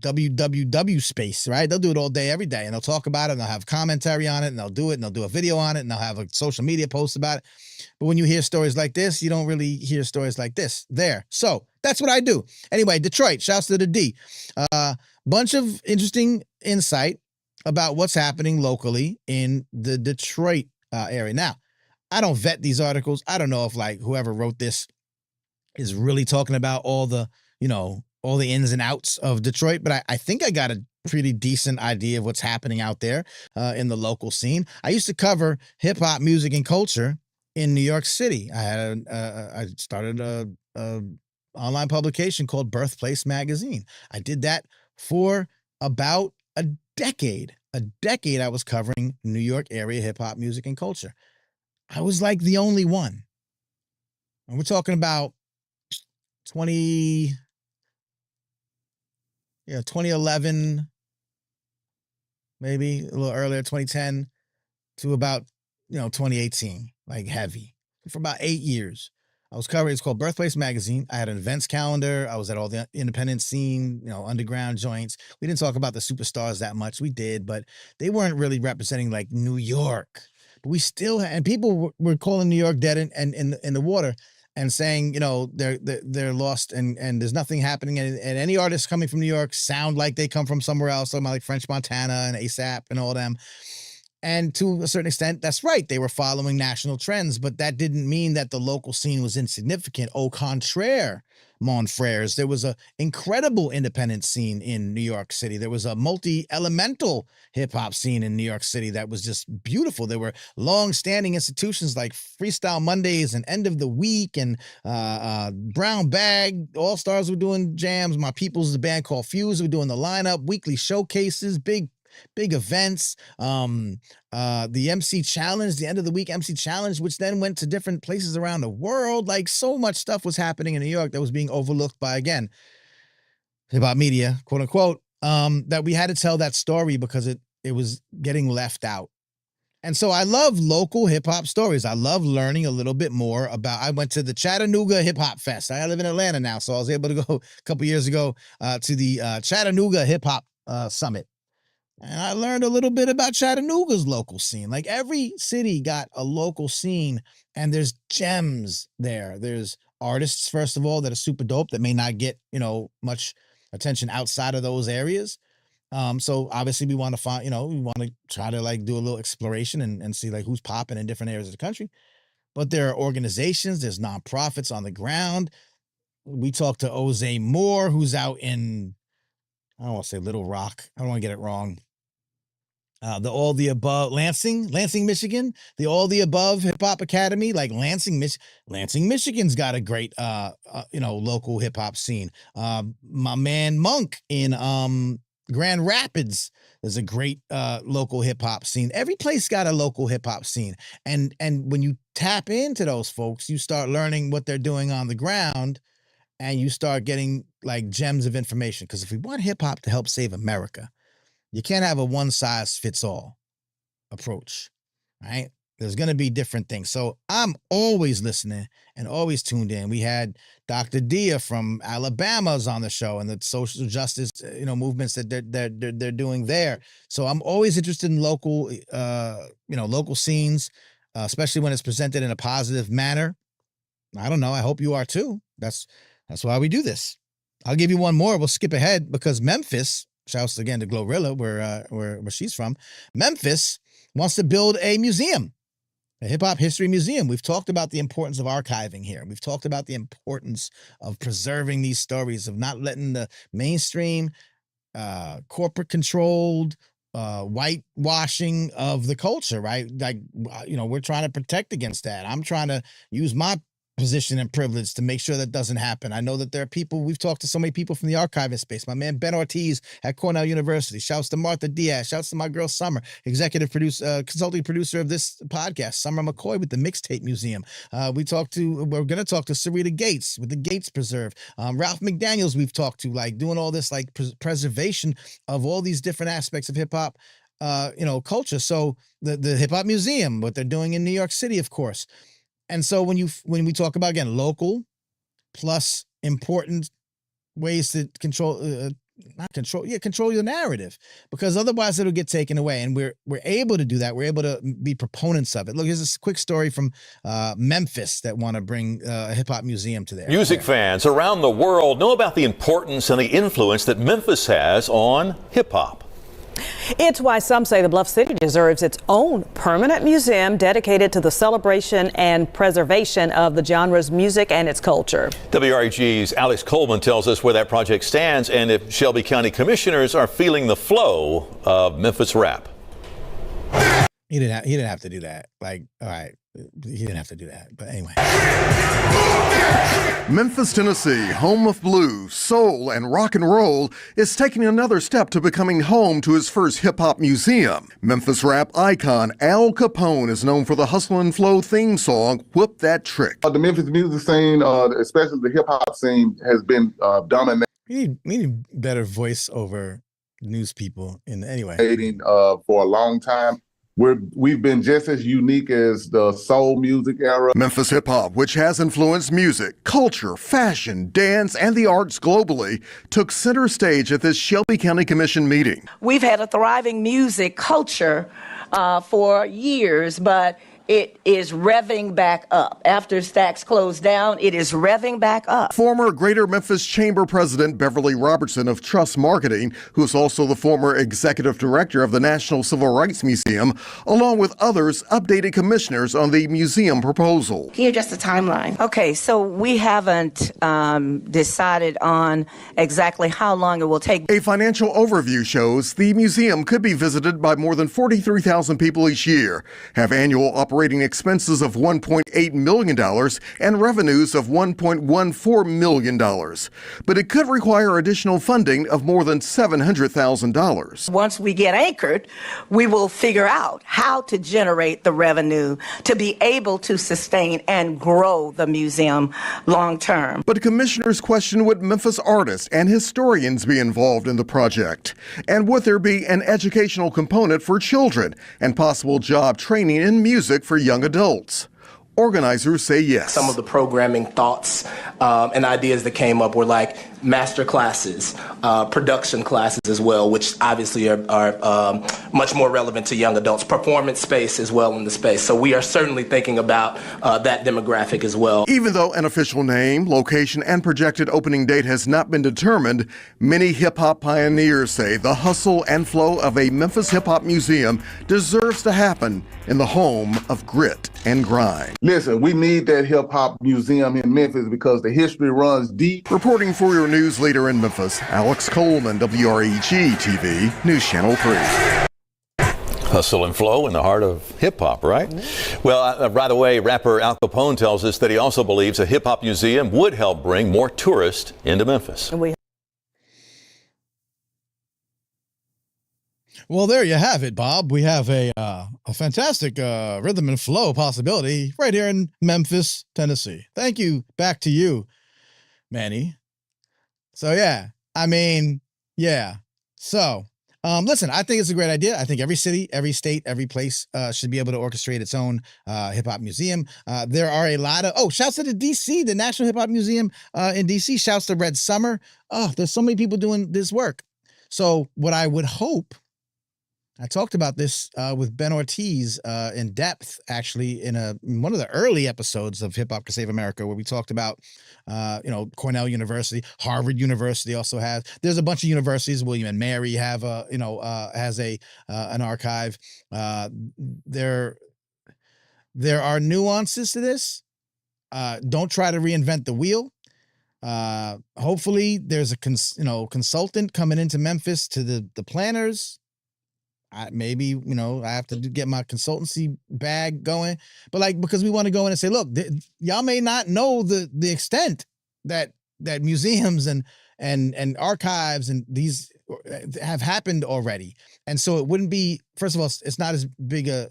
www space, right? They'll do it all day, every day, and they'll talk about it, and they'll have commentary on it, and they'll do it, and they'll do a video on it, and they'll have a social media post about it. But when you hear stories like this, you don't really hear stories like this there. So that's what I do. Anyway, Detroit, shouts to the D. Bunch of interesting insight about what's happening locally in the Detroit area. Now, I don't vet these articles. I don't know if, like, whoever wrote this is really talking about all the ins and outs of Detroit, but I think I got a pretty decent idea of what's happening out there in the local scene. I used to cover hip hop music and culture in New York City. I started a online publication called Birthplace Magazine. I did that for about a decade I was covering New York area hip hop music and culture. I was like the only one. And we're talking about 2011, maybe a little earlier, 2010 to about, 2018, like heavy, for about 8 years. I was covering, it's called Birthplace Magazine. I had an events calendar. I was at all the independent scene, underground joints. We didn't talk about the superstars that much. We did, but they weren't really representing, like, New York. But we still had, and people were calling New York dead and in the water, and saying, they're lost and there's nothing happening. And any artists coming from New York sound like they come from somewhere else, talking about like French Montana and ASAP and all them. And to a certain extent, that's right. They were following national trends, but that didn't mean that the local scene was insignificant. Au contraire, mon frères. There was an incredible independent scene in New York City. There was a multi-elemental hip-hop scene in New York City that was just beautiful. There were long-standing institutions like Freestyle Mondays and End of the Week and Brown Bag. All-Stars were doing jams. My People's, the band called Fuse, were doing the lineup, weekly showcases, big events, the MC Challenge, the end of the week MC Challenge, which then went to different places around the world. Like, so much stuff was happening in New York that was being overlooked by, again, hip-hop media, quote unquote, that we had to tell that story because it was getting left out. And so I love local hip-hop stories. I love learning a little bit more about, I went to the Chattanooga Hip-Hop Fest. I live in Atlanta now, so I was able to go a couple years ago to the Chattanooga Hip-Hop Summit. And I learned a little bit about Chattanooga's local scene. Like every city got a local scene, and there's gems there. There's artists, first of all, that are super dope that may not get, much attention outside of those areas. So obviously we want to find, we want to try to like do a little exploration and see like who's popping in different areas of the country. But there are organizations, there's nonprofits on the ground. We talked to Jose Moore, who's out in, I don't want to say Little Rock. I don't want to get it wrong. The All the Above, Lansing, Michigan, the All the Above Hip Hop Academy, like Lansing, Michigan's got a great, local hip hop scene. My man Monk in Grand Rapids, there's a great local hip hop scene. Every place got a local hip hop scene, and when you tap into those folks, you start learning what they're doing on the ground, and you start getting like gems of information. Because if we want hip hop to help save America, you can't have a one-size-fits-all approach, right? There's going to be different things. So I'm always listening and always tuned in. We had Dr. Dia from Alabama's on the show and the social justice, movements that they're doing there. So I'm always interested in local, local scenes, especially when it's presented in a positive manner. I don't know. I hope you are too. That's why we do this. I'll give you one more. We'll skip ahead because Memphis, shouts again to Glorilla, where she's from. Memphis wants to build a museum, a hip-hop history museum. We've talked about the importance of archiving here. We've talked about the importance of preserving these stories, of not letting the mainstream, corporate-controlled, whitewashing of the culture, right? Like, we're trying to protect against that. I'm trying to use my position and privilege to make sure that doesn't happen. I know that there are people, we've talked to so many people from the archivist space. My man Ben Ortiz at Cornell University. Shouts to Martha Diaz. Shouts to my girl Summer, executive producer, consulting producer of this podcast. Summer McCoy with the Mixtape Museum. We're going to talk to Sarita Gates with the Gates Preserve. Ralph McDaniels we've talked to, like doing all this like preservation of all these different aspects of hip hop, culture. So the Hip Hop Museum, what they're doing in New York City, of course. And so when we talk about, again, local plus important ways to control your narrative, because otherwise it'll get taken away. And we're able to do that. We're able to be proponents of it. Look, here's a quick story from Memphis that want to bring a hip hop museum to there. Music fans around the world know about the importance and the influence that Memphis has on hip hop. It's why some say the Bluff City deserves its own permanent museum dedicated to the celebration and preservation of the genre's music and its culture. WREG's Alex Coleman tells us where that project stands and if Shelby County commissioners are feeling the flow of Memphis rap. He didn't have to do that. Like, all right, he didn't have to do that. But anyway. Memphis, Tennessee, home of blues, soul, and rock and roll, is taking another step to becoming home to his first hip-hop museum. Memphis rap icon Al Capone is known for the Hustle and Flow theme song, Whoop That Trick. The Memphis music scene, especially the hip-hop scene, has been dominating. We need better voice over news people anyway. For a long time. We've been just as unique as the soul music era. Memphis hip hop, which has influenced music, culture, fashion, dance, and the arts globally, took center stage at this Shelby County Commission meeting. We've had a thriving music culture for years, but it is revving back up. After Stax closed down, it is revving back up. Former Greater Memphis Chamber President Beverly Robertson of Trust Marketing, who is also the former executive director of the National Civil Rights Museum, along with others, updated commissioners on the museum proposal. Can you address the timeline? Okay, so we haven't decided on exactly how long it will take. A financial overview shows the museum could be visited by more than 43,000 people each year, have annual operating expenses of $1.8 million and revenues of $1.14 million. But it could require additional funding of more than $700,000. Once we get anchored, we will figure out how to generate the revenue to be able to sustain and grow the museum long term. But commissioners question would Memphis artists and historians be involved in the project? And would there be an educational component for children and possible job training in music for young adults? Organizers say yes. Some of the programming thoughts and ideas that came up were like master classes, production classes as well, which obviously are much more relevant to young adults, performance space as well in the space. So we are certainly thinking about that demographic as well. Even though an official name, location, and projected opening date has not been determined, many hip-hop pioneers say the hustle and flow of a Memphis hip-hop museum deserves to happen in the home of grit and grind. Listen, we need that hip-hop museum in Memphis because the history runs deep. Reporting for your news leader in Memphis, Alex Coleman, WREG-TV, News Channel 3. Hustle and flow in the heart of hip-hop, right? Well, by the way, rapper Al Capone tells us that he also believes a hip-hop museum would help bring more tourists into Memphis. Well, there you have it, Bob. We have a fantastic rhythm and flow possibility right here in Memphis, Tennessee. Thank you. Back to you, Manny. So, yeah, I mean, yeah. So, listen, I think it's a great idea. I think every city, every state, every place should be able to orchestrate its own hip-hop museum. There are a lot of, shouts to the D.C., the National Hip-Hop Museum in D.C. Shouts to Red Summer. There's so many people doing this work. So what I would hope, I talked about this with Ben Ortiz in depth, actually, in one of the early episodes of Hip Hop Can Save America, where we talked about, Cornell University, Harvard University also has. There's a bunch of universities. William and Mary have has an archive. There are nuances to this. Don't try to reinvent the wheel. Hopefully, there's a consultant coming into Memphis to the planners. Maybe, I have to get my consultancy bag going, but because we want to go in and say, look, y'all may not know the extent that museums and archives and these have happened already. And so it wouldn't be, first of all, it's not as big a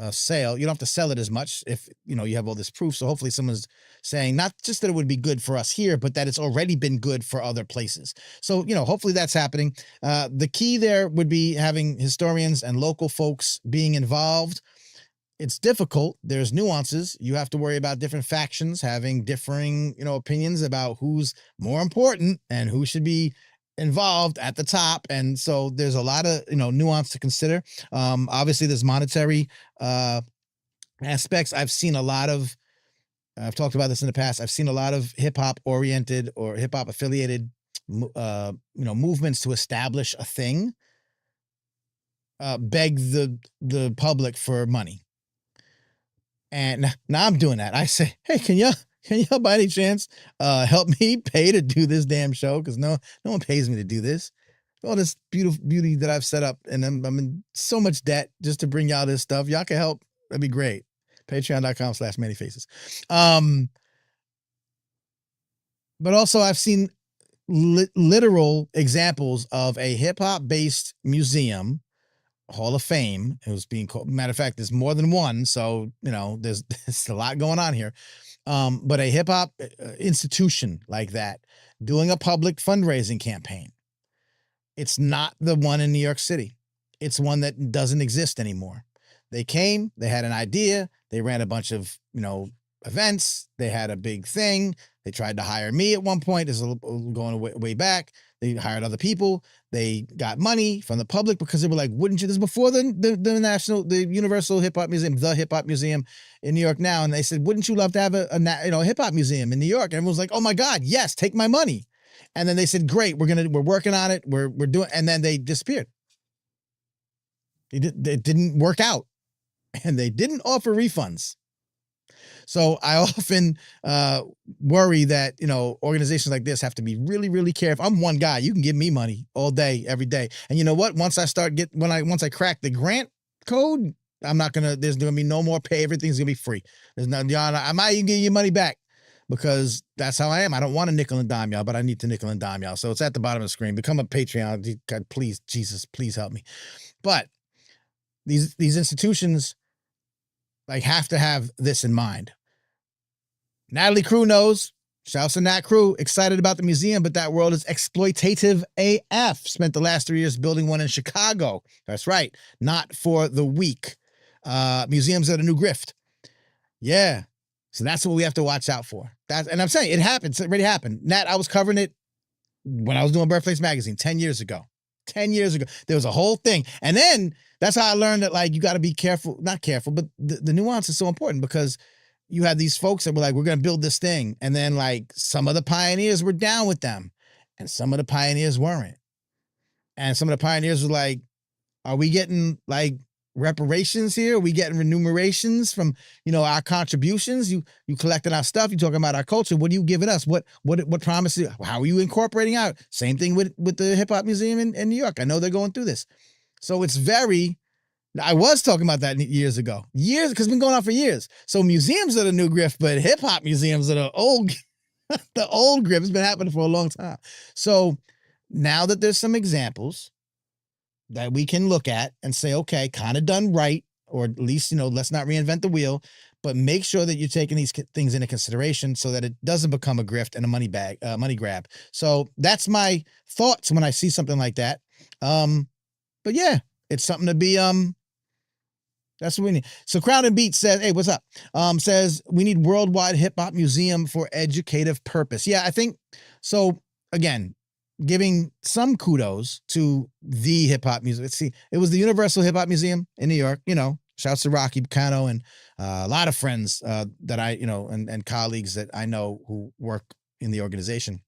sale. You don't have to sell it as much if, you have all this proof. So hopefully someone's saying not just that it would be good for us here, but that it's already been good for other places. So, hopefully that's happening. The key there would be having historians and local folks being involved. It's difficult. There's nuances. You have to worry about different factions having differing, opinions about who's more important and who should be involved at the top. And so there's a lot of, nuance to consider. Obviously there's monetary aspects. I've talked about this in the past. I've seen a lot of hip hop oriented or hip hop affiliated, movements to establish a thing, beg the public for money. And now I'm doing that. I say, hey, can y'all by any chance help me pay to do this damn show? Because no one pays me to do this. All this beauty that I've set up, and I'm in so much debt just to bring y'all this stuff. Y'all can help. That'd be great. Patreon.com/Manny Faces. But also I've seen literal examples of a hip hop based museum, Hall of Fame. It was being called, matter of fact, there's more than one. So, there's a lot going on here. But a hip hop institution like that doing a public fundraising campaign. It's not the one in New York City. It's one that doesn't exist anymore. They came, they had an idea, they ran a bunch of, events, they had a big thing. They tried to hire me at one point. This is going way back. They hired other people. They got money from the public because they were like, wouldn't you? This is before the Universal Hip Hop Museum, the Hip Hop Museum in New York now. And they said, wouldn't you love to have a hip hop museum in New York? And everyone was like, oh my God, yes, take my money. And then they said, great, we're working on it. We're doing, and then they disappeared. It didn't work out, and they didn't offer refunds. So I often worry that, organizations like this have to be really, really careful. I'm one guy. You can give me money all day, every day. And you know what? Once I crack the grant code, there's going to be no more pay. Everything's going to be free. There's nothing, y'all. I might even give you money back because that's how I am. I don't want to nickel and dime y'all, but I need to nickel and dime y'all. So it's at the bottom of the screen. Become a Patreon. God, please, Jesus, please help me. But these institutions have to have this in mind. Natalie Crew knows. Shouts to Nat Crew. Excited about the museum, but that world is exploitative AF. Spent the last 3 years building one in Chicago. That's right. Not for the weak. Museums are the new grift. Yeah. So that's what we have to watch out for. And I'm saying it happens. It already happened. Nat, I was covering it when I was doing Birthplace Magazine 10 years ago. 10 years ago. There was a whole thing. And then that's how I learned that, like, you got to be careful, not careful, but the nuance is so important because you had these folks that were like, we're going to build this thing. And then, like, some of the pioneers were down with them and some of the pioneers weren't. And some of the pioneers were like, are we getting, like, reparations here? Are we getting remunerations from, our contributions? You collecting our stuff. You talking about our culture. What are you giving us? What promises? How are you incorporating out? Same thing with the Hip Hop Museum in New York. I know they're going through this. So it's I was talking about that years ago. Because it's been going on for years. So museums are the new grift, but hip hop museums are the old, the old grift. It's been happening for a long time. So now that there's some examples that we can look at and say, okay, kind of done right, or at least, let's not reinvent the wheel, but make sure that you're taking these things into consideration so that it doesn't become a grift and a money grab. So that's my thoughts when I see something like that. But yeah, it's something to be, that's what we need. So Crown and Beat says, hey, what's up? Says we need worldwide hip hop museum for educative purpose. Yeah, I think so. Again, giving some kudos to the hip hop museum. Let's see, it was the Universal Hip Hop Museum in New York. Shouts to Rocky Bucano and a lot of friends that I, and colleagues that I know who work in the organization.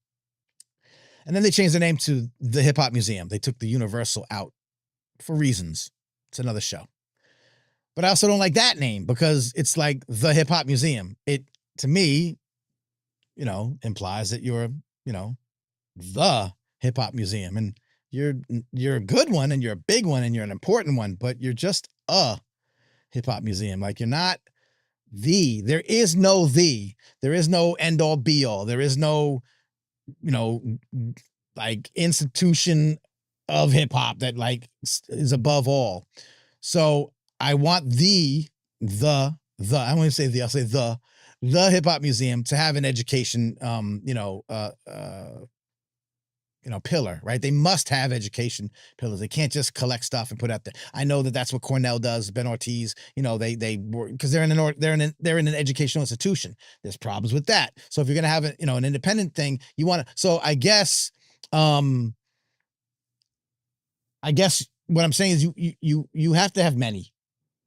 And then they changed the name to the Hip Hop Museum. They took the Universal out for reasons. It's another show. But I also don't like that name because it's like the Hip Hop Museum. It, to me, implies that you're, the Hip Hop Museum, and you're a good one, and you're a big one, and you're an important one, but you're just a hip hop museum. Like, you're not there is no end all be all. There is no, like, institution of hip hop that, like, is above all. So I want I want to say I'll say the Hip Hop Museum to have an education, pillar, right? They must have education pillars. They can't just collect stuff and put out there. I know that that's what Cornell does. Ben Ortiz, they work because they're in an educational institution. There's problems with that. So if you're gonna have an independent thing, you want to. So I guess what I'm saying is you have to have many.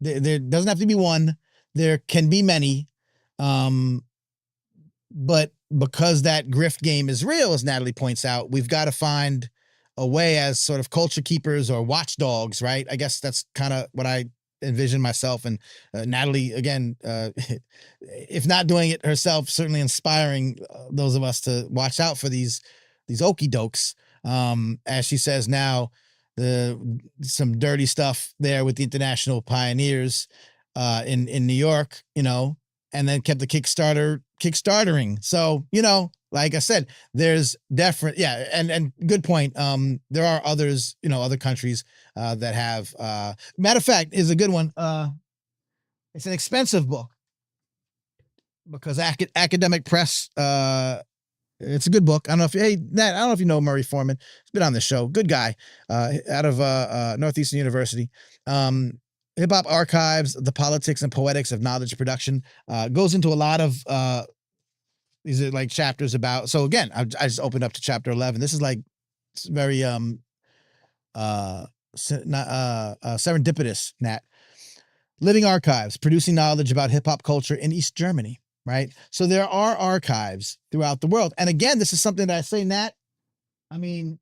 There doesn't have to be one. There can be many. But because that grift game is real, as Natalie points out, we've got to find a way as sort of culture keepers or watchdogs, right? I guess that's kind of what I envision myself. And Natalie, again, if not doing it herself, certainly inspiring those of us to watch out for these okey dokes. As she says now, some dirty stuff there with the international pioneers in New York, and then kept the kickstartering. So, like I said, there's and good point. There are others, other countries that have, matter of fact, is a good one. It's an expensive book because Academic Press, it's a good book. I don't know if you know Murray Foreman. He's been on the show. Good guy, out of Northeastern University. Hip Hop Archives, The Politics and Poetics of Knowledge Production, goes into a lot of, these are like chapters about, so again, I just opened up to chapter 11. This is like very, serendipitous, Nat. Living Archives, producing knowledge about hip hop culture in East Germany, right? So there are archives throughout the world. And again, this is something that I say, Nat, I mean,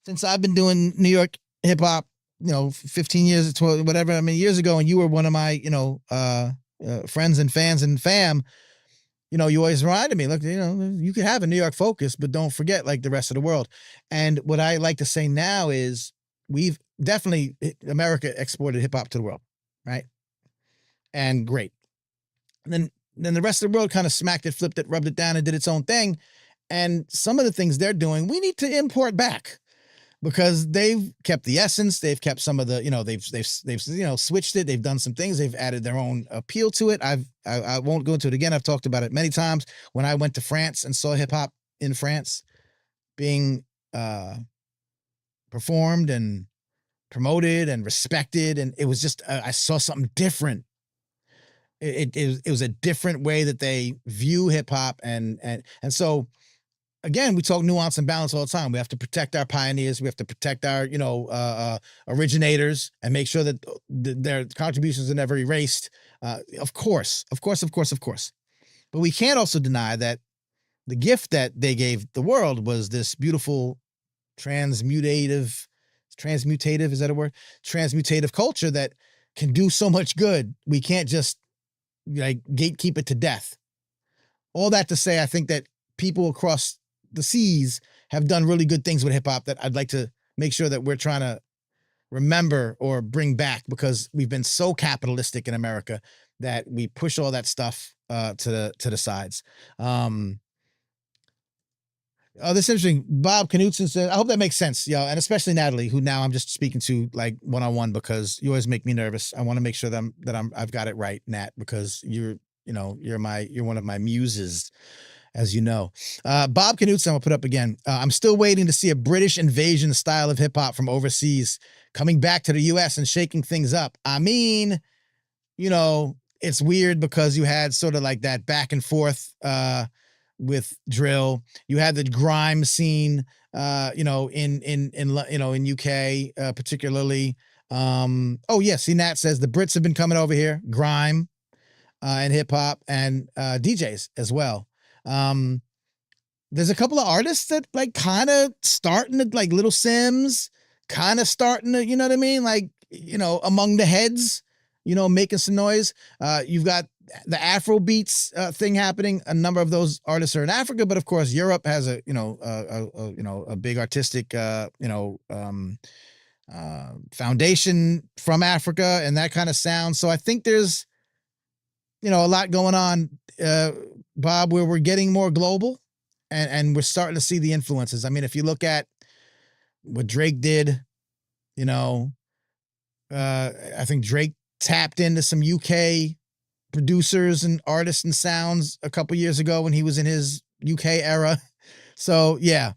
since I've been doing New York hip hop, 15 years, 12, whatever, years ago, and you were one of my, friends and fans and fam, you always reminded me, look, you can have a New York focus, but don't forget, like, the rest of the world. And what I like to say now is we've definitely, America exported hip hop to the world, right? And great. And then the rest of the world kind of smacked it, flipped it, rubbed it down, and did its own thing. And some of the things they're doing, we need to import back. Because they've kept the essence, they've kept some of the, they've switched it, they've done some things, they've added their own appeal to it. I won't go into it again. I've talked about it many times. When I went to France and saw hip hop in France being performed and promoted and respected, and it was just I saw something different. it was a different way that they view hip hop, and so again, we talk nuance and balance all the time. We have to protect our pioneers. We have to protect our, originators, and make sure that their contributions are never erased. Of course. But we can't also deny that the gift that they gave the world was this beautiful transmutative, is that a word? Transmutative culture that can do so much good. We can't just like gatekeep it to death. All that to say, I think that people across the seas have done really good things with hip hop that I'd like to make sure that we're trying to remember or bring back, because we've been so capitalistic in America that we push all that stuff to the sides. Oh, this is interesting. Bob Knutson said, I hope that makes sense, yo, and especially Natalie, who now I'm just speaking to like one-on-one, because you always make me nervous. I want to make sure that I've got it right, Nat, because you're one of my muses, as you know. Bob Knutson, I'll put up again. I'm still waiting to see a British invasion style of hip hop from overseas coming back to the US and shaking things up. I mean, it's weird because you had sort of like that back and forth with drill. You had the grime scene, in UK, particularly. See, Nat says the Brits have been coming over here, grime, and hip hop, and DJs as well. There's a couple of artists that like kind of starting to, like Little Sims, kind of starting to, you know what I mean? Like, among the heads, making some noise. You've got the Afro beats thing happening. A number of those artists are in Africa, but of course Europe has a big artistic foundation from Africa and that kind of sound. So I think there's a lot going on, Bob, where we're getting more global, and we're starting to see the influences. I mean, if you look at what Drake did, I think Drake tapped into some UK producers and artists and sounds a couple years ago when he was in his UK era. So yeah.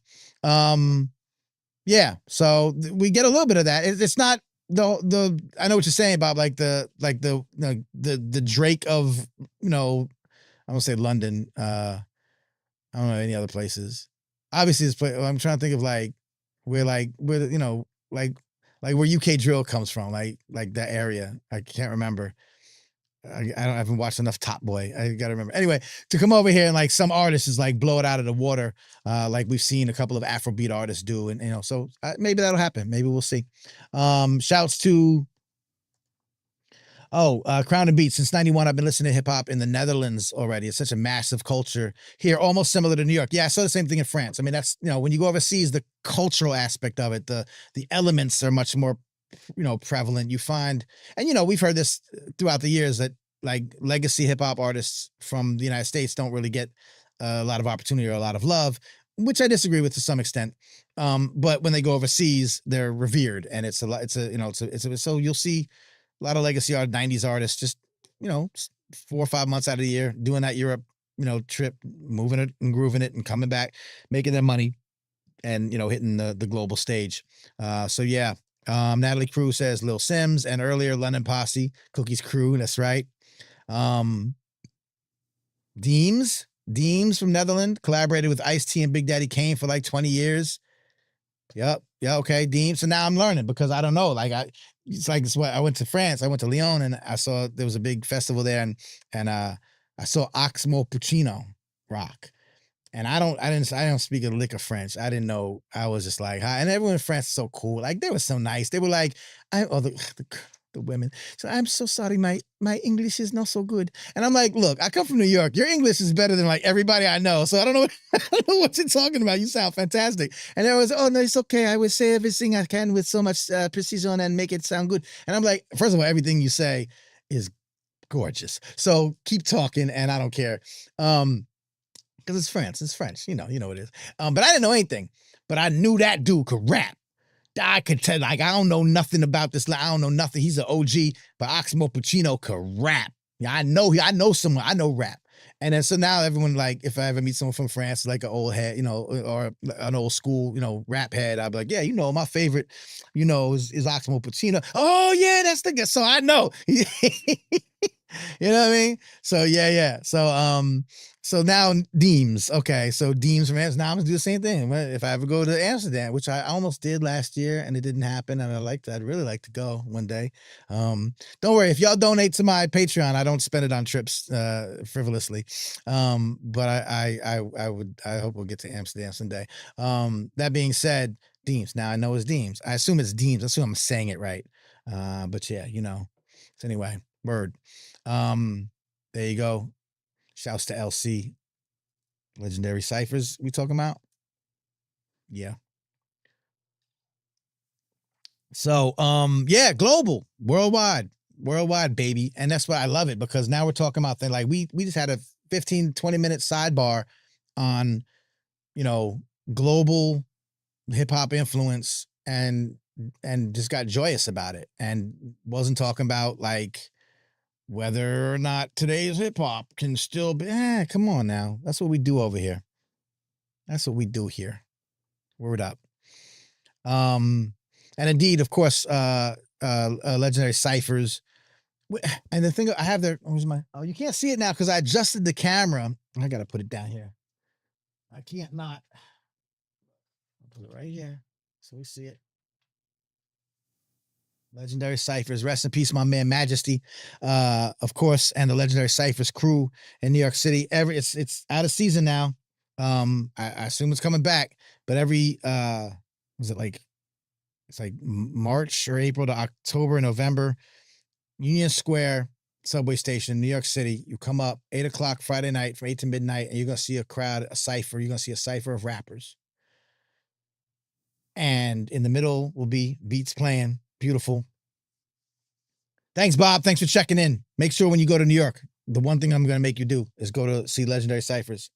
So we get a little bit of that. It's not the I know what you're saying, Bob, like the Drake of, I won't say London. I don't know any other places. Obviously this place, I'm trying to think of where UK drill comes from, like that area. I can't remember. I haven't watched enough Top Boy. I gotta remember. Anyway, to come over here and like some artists is like blow it out of the water, like we've seen a couple of Afrobeat artists do, and so maybe that'll happen. Maybe we'll see. Shouts to Crown and Beat. Since '91, I've been listening to hip hop in the Netherlands already. It's such a massive culture here, almost similar to New York. Yeah, I saw the same thing in France. I mean, that's when you go overseas, the cultural aspect of it, the elements are much more prevalent. You find, and we've heard this throughout the years, that like legacy hip hop artists from the United States don't really get a lot of opportunity or a lot of love, which I disagree with to some extent. But when they go overseas, they're revered, and it's so you'll see a lot of legacy 90s artists just 4 or 5 months out of the year doing that Europe trip, moving it and grooving it and coming back, making their money, and hitting the global stage. So yeah. Natalie Crew says Lil Sims, and earlier London Posse, Cookie's Crew. That's right. Deems from Netherlands collaborated with Ice-T and Big Daddy Kane for like 20 years. Yep. Yeah. Okay. Deems. So now I'm learning, because I don't know. I went to France. I went to Lyon, and I saw there was a big festival there, and I saw Oxmo Puccino rock. And I don't speak a lick of French. I didn't know. I was just like, hi. And everyone in France is so cool. Like, they were so nice. They were like, the women. So I'm so sorry, my English is not so good. And I'm like, look, I come from New York. Your English is better than like everybody I know. So I don't know what you're talking about. You sound fantastic. And there was, oh no, it's okay. I would say everything I can with so much precision and make it sound good. And I'm like, first of all, everything you say is gorgeous. So keep talking, and I don't care. Because it's France. It's French. You know it is. But I didn't know anything. But I knew that dude could rap. I could tell, like, I don't know nothing about this. I don't know nothing. He's an OG, but Oxmo Puccino could rap. Yeah, I know someone. I know rap. And then so now everyone, like, if I ever meet someone from France, like an old head, or an old school, rap head, I'd be like, yeah, my favorite, is Oxmo Puccino. Oh yeah, that's the guy. So I know. You know what I mean? So yeah. So now Deems. Okay, so Deems from Amsterdam. Now I'm gonna do the same thing. If I ever go to Amsterdam, which I almost did last year and it didn't happen, and I'd really like to go one day. Don't worry, if y'all donate to my Patreon, I don't spend it on trips frivolously. But I hope we'll get to Amsterdam someday. That being said, Deems. Now I know it's Deems. I assume it's Deems. I assume I'm saying it right. But yeah, So anyway, word. There you go. Shouts to LC. Legendary ciphers we talking about? Yeah. So yeah, global, worldwide, baby. And that's why I love it, because now we're talking about things like we just had a 15-20 minute sidebar on, global hip hop influence and just got joyous about it and wasn't talking about like whether or not today's hip hop can still be, come on now. That's what we do over here. That's what we do here. Word up. And indeed, of course, legendary ciphers. And the thing I have there, you can't see it now because I adjusted the camera. I got to put it down here. I can't not. I'll put it right here so we see it. Legendary ciphers, rest in peace, my man Majesty, of course, and the legendary ciphers crew in New York City. It's out of season now. I assume it's coming back, but every was it like it's like March or April to October, November, Union Square subway station, New York City. You come up 8 o'clock Friday night from 8 to midnight, and you're gonna see a crowd, a cipher. You're gonna see a cipher of rappers, and in the middle will be beats playing. Beautiful. Thanks, Bob. Thanks for checking in. Make sure when you go to New York, the one thing I'm going to make you do is go to see Legendary Ciphers.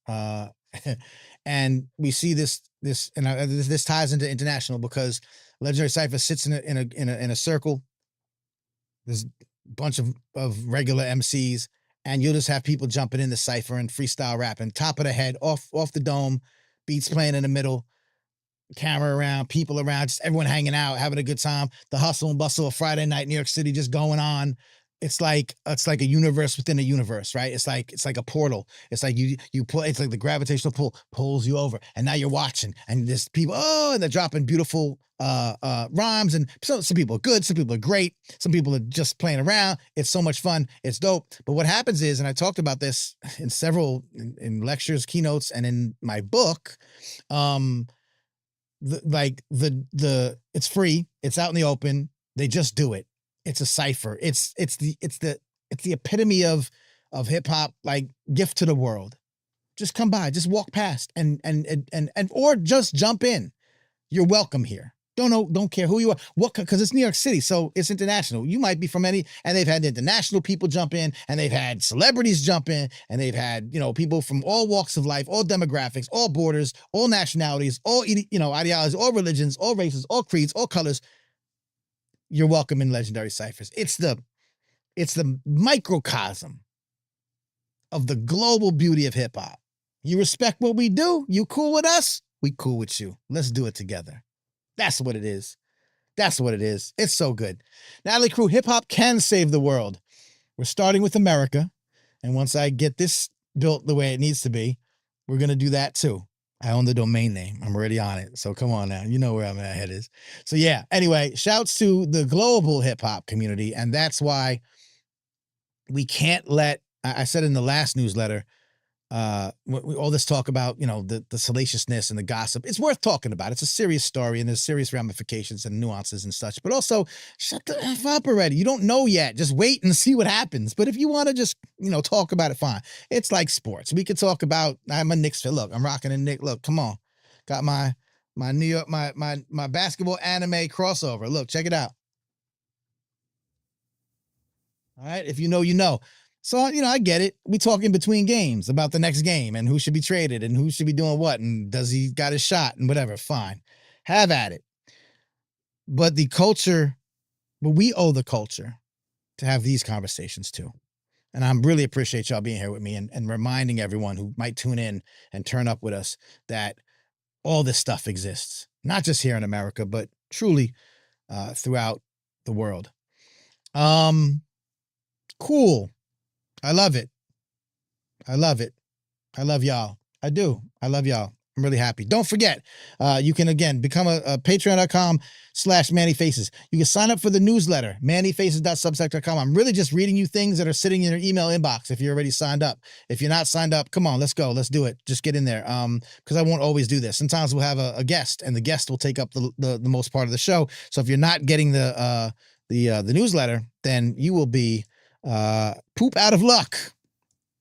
And we see this ties into international because Legendary Cipher sits in a circle. There's a bunch of regular MCs, and you'll just have people jumping in the cipher and freestyle rapping, top of the head, off the dome, beats playing in the middle. Camera around, people around, just everyone hanging out, having a good time. The hustle and bustle of Friday night, New York City, just going on. It's like a universe within a universe, right? It's like a portal. It's like you pull. It's like the gravitational pull pulls you over, and now you're watching, and there's people. And they're dropping beautiful rhymes, and some people are good, some people are great, some people are just playing around. It's so much fun. It's dope. But what happens is, and I talked about this in several in lectures, keynotes, and in my book. It's free. It's out in the open. They just do it. It's a cipher. It's the epitome of hip hop, like gift to the world. Just come by, just walk past and or just jump in. You're welcome here. Don't care who you are. Because it's New York City, so it's international. You might be from and they've had international people jump in, and they've had celebrities jump in, and they've had, people from all walks of life, all demographics, all borders, all nationalities, all, ideologies, all religions, all races, all creeds, all colors. You're welcome in Legendary Ciphers. It's the microcosm of the global beauty of hip hop. You respect what we do? You cool with us? We cool with you. Let's do it together. That's what it is. That's what it is. It's so good. Natalie Crew, hip hop can save the world. We're starting with America. And once I get this built the way it needs to be, we're going to do that too. I own the domain name. I'm already on it. So come on now. You know where my head is. So yeah, anyway, shouts to the global hip hop community. And that's why we can't let, I said in the last newsletter, all this talk about, the salaciousness and the gossip, it's worth talking about. It's a serious story and there's serious ramifications and nuances and such, but also shut the F up already. You don't know yet. Just wait and see what happens. But if you want to just, talk about it, fine. It's like sports. We could talk about, I'm a Knicks fan. Look, I'm rocking a Knicks. Look, come on. Got my New York, my basketball anime crossover. Look, check it out. All right. If you know, you know. So, I get it. We talk in between games about the next game and who should be traded and who should be doing what and does he got his shot and whatever. Fine. Have at it. But the culture, we owe the culture to have these conversations too. And I really appreciate y'all being here with me and reminding everyone who might tune in and turn up with us that all this stuff exists, not just here in America, but truly throughout the world. Cool. I love it. I love it. I love y'all. I do. I love y'all. I'm really happy. Don't forget, you can, again, become a patreon.com/Manny Faces. You can sign up for the newsletter, mannyfaces.substack.com. I'm really just reading you things that are sitting in your email inbox if you're already signed up. If you're not signed up, come on, let's go. Let's do it. Just get in there. Because I won't always do this. Sometimes we'll have a guest, and the guest will take up the most part of the show. So if you're not getting the newsletter, then you will be poop out of luck,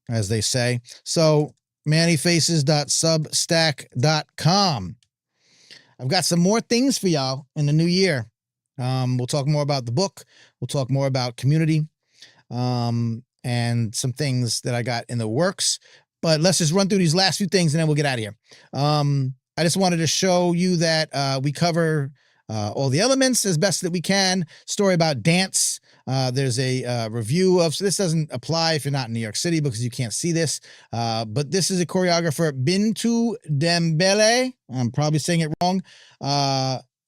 as they say. So mannyfaces.substack.com. I've got some more things for y'all in the new year. We'll talk more about the book. We'll talk more about community, and some things that I got in the works. But let's just run through these last few things and then we'll get out of here. I just wanted to show you that we cover all the elements as best that we can. Story about dance. There's a review of, so this doesn't apply if you're not in New York City because you can't see this, but this is a choreographer, Bintu Dembele. I'm probably saying it wrong.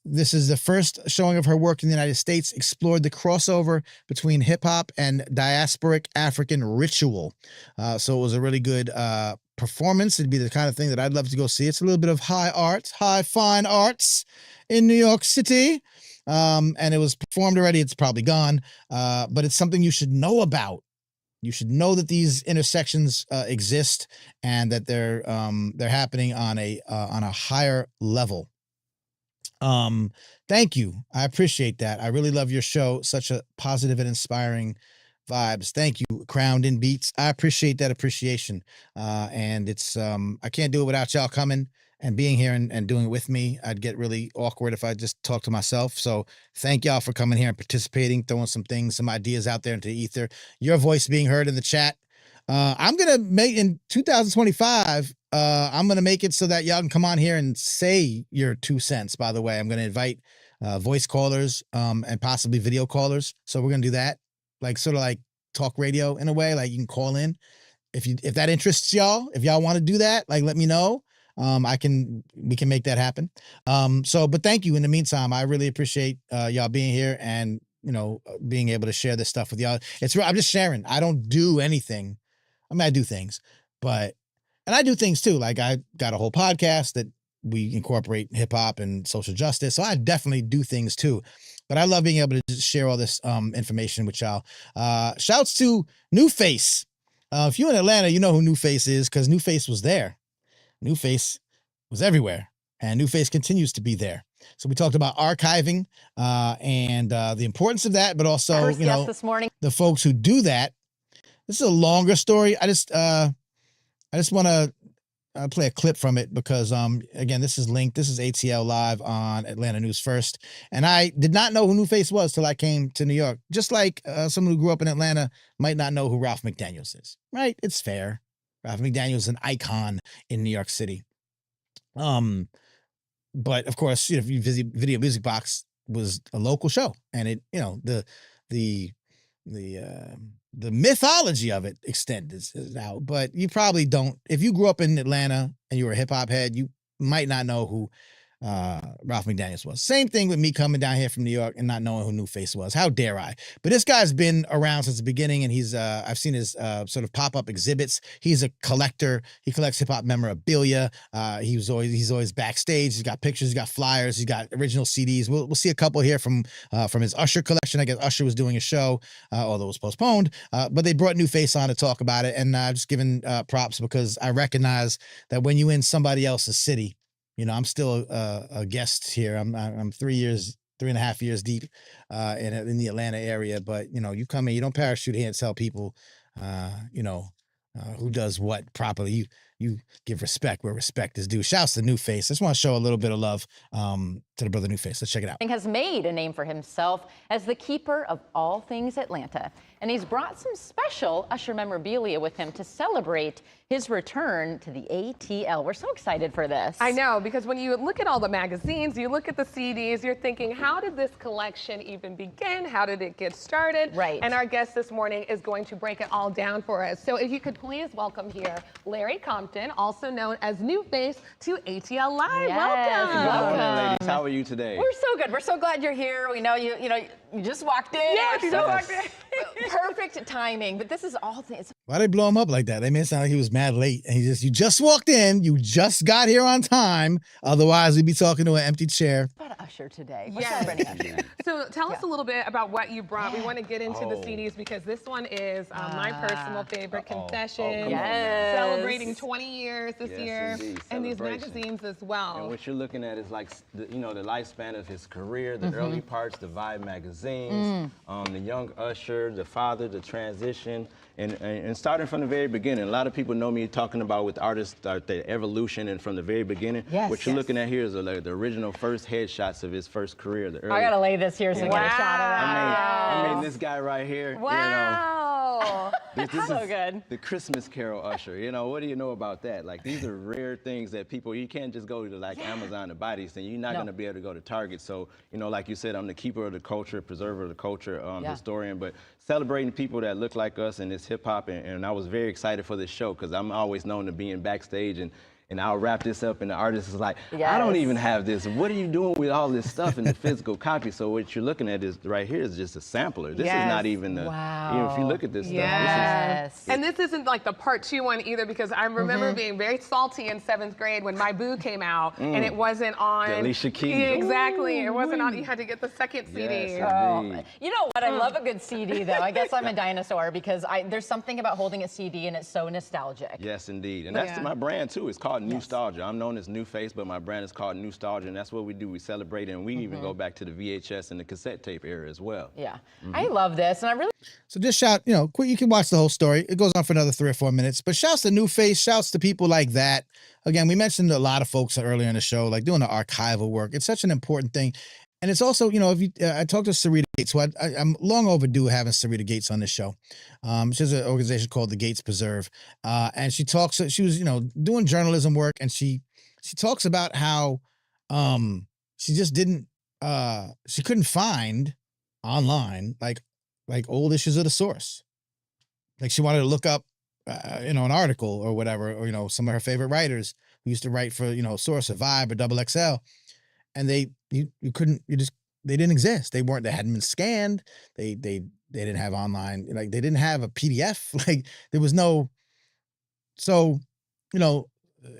This is the first showing of her work in the United States, explored the crossover between hip hop and diasporic African ritual. So it was a really good performance. It'd be the kind of thing that I'd love to go see. It's a little bit of high fine arts in New York City. And it was performed already. It's probably gone. But it's something you should know about. You should know that these intersections exist and that they're happening on a higher level. Thank you. I appreciate that. I really love your show. Such a positive and inspiring vibes. Thank you, Crowned in Beats. I appreciate that appreciation. And it's I can't do it without y'all coming and being here and doing it with me. I'd get really awkward if I just talked to myself. So thank y'all for coming here and participating, throwing some things, some ideas out there into the ether. Your voice being heard in the chat. I'm going to make in 2025, I'm going to make it so that y'all can come on here and say your 2 cents, by the way. I'm going to invite voice callers and possibly video callers. So we're going to do that, like sort of like talk radio in a way, like you can call in. If that interests y'all, if y'all want to do that, like let me know. We can make that happen. But thank you in the meantime. I really appreciate y'all being here and, being able to share this stuff with y'all. I'm just sharing. I don't do anything. I mean, I do things, and I do things too. Like I got a whole podcast that we incorporate hip hop and social justice. So I definitely do things too, but I love being able to just share all this information with y'all. Shouts to New Face. If you're in Atlanta, you know who New Face is because New Face was there. New Face was everywhere, and New Face continues to be there. So we talked about archiving and the importance of that, but also, First guest this morning, the folks who do that. This is a longer story. I just want to play a clip from it because, again, this is linked. This is ATL Live on Atlanta News First. And I did not know who New Face was till I came to New York. Just like someone who grew up in Atlanta might not know who Ralph McDaniels is, right? It's fair. Ralph McDaniels is an icon in New York City. But of course, if you visit Video Music Box was a local show, and it, the mythology of it extends out. But you probably don't. If you grew up in Atlanta and you were a hip hop head, you might not know who Ralph McDaniels was. Same thing with me coming down here from New York and not knowing who New Face was. How dare I? But this guy's been around since the beginning, and he's I've seen his sort of pop-up exhibits. He's a collector. He collects hip-hop memorabilia. He's always backstage. He's got pictures. He's got flyers. He's got original CDs. We'll see a couple here from his Usher collection. I guess Usher was doing a show, although it was postponed. But they brought New Face on to talk about it, and I've just given props because I recognize that when you're in somebody else's city, I'm still a guest here. I'm 3.5 years deep in the Atlanta area. But, you come in, you don't parachute here and tell people, who does what properly. You give respect where respect is due. Shouts to New Face. I just want to show a little bit of love to the brother New Face. Let's check it out. Has made a name for himself as the keeper of all things Atlanta. And he's brought some special Usher memorabilia with him to celebrate his return to the ATL. We're so excited for this. I know, because when you look at all the magazines, you look at the CDs, you're thinking, how did this collection even begin? How did it get started? Right. And our guest this morning is going to break it all down for us. So if you could please welcome here Larry Compton, also known as New Face, to ATL Live. Yes, welcome. Good morning, ladies. How are you today? We're so good. We're so glad you're here. We know you You just walked in. Yes, you just walked in. Perfect timing. But this is all things. Why they blow him up like that? They made it sound like he was mad late. And you just walked in. You just got here on time. Otherwise, we'd be talking to an empty chair. About Usher today. We're Yes. celebrating Usher. So tell us a little bit about what you brought. We want to get into the CDs because this one is my personal favorite, Confession. Yes. Celebrating 20 years this year. Indeed. And these Celebration. magazines as well. And what you're looking at is like, the lifespan of his career, the early parts, the Vibe magazines, the young Usher, the father, the transition, and starting from the very beginning. A lot of people know me talking about with artists, the evolution and from the very beginning. Yes, what you're looking at here is the original first headshots of his first career. The early, I gotta lay this here so you get a shot of that. I mean, this guy right here, Wow. this so is good. the Christmas Carol Usher. What do you know about that? Like, these are rare things that you can't just go to like Amazon to buy these things. You're not gonna be able to go to Target. So, like you said, I'm the keeper of the culture, preserver of the culture, historian, but celebrating people that look like us and this hip hop. And I was very excited for this show because I'm always known to be in backstage and I'll wrap this up and the artist is like, I don't even have this. What are you doing with all this stuff in the physical copy? So what you're looking at is right here is just a sampler. This is not even the, if you look at this stuff. Yes. And this isn't like the part 2 one either because I remember being very salty in 7th grade when My Boo came out and it wasn't on. The Alicia Keys. Exactly. It wasn't on. You had to get the second CD. Oh, you know what? I love a good CD though. I guess I'm a dinosaur because there's something about holding a CD and it's so nostalgic. Yes, indeed. And that's my brand too. It's called Nostalgia. I'm known as New Face, but my brand is called Nostalgia, and that's what we do. We celebrate, and we even go back to the VHS and the cassette tape era as well. Yeah, I love this, and I really. So just shout, quick, you can watch the whole story. It goes on for another 3 or 4 minutes, but shouts to New Face, shouts to people like that. Again, we mentioned a lot of folks earlier in the show, like doing the archival work. It's such an important thing. And it's also, if you, I talked to Sarita Gates, so I'm long overdue having Sarita Gates on this show. She has an organization called the Gates Preserve. And she was, doing journalism work, and she talks about how she just didn't, she couldn't find online, like old issues of The Source. Like she wanted to look up, an article or whatever, or, some of her favorite writers who used to write for, Source or Vibe or Double XL. And they didn't exist. They hadn't been scanned. They didn't have online, they didn't have a PDF. Like there was no, so,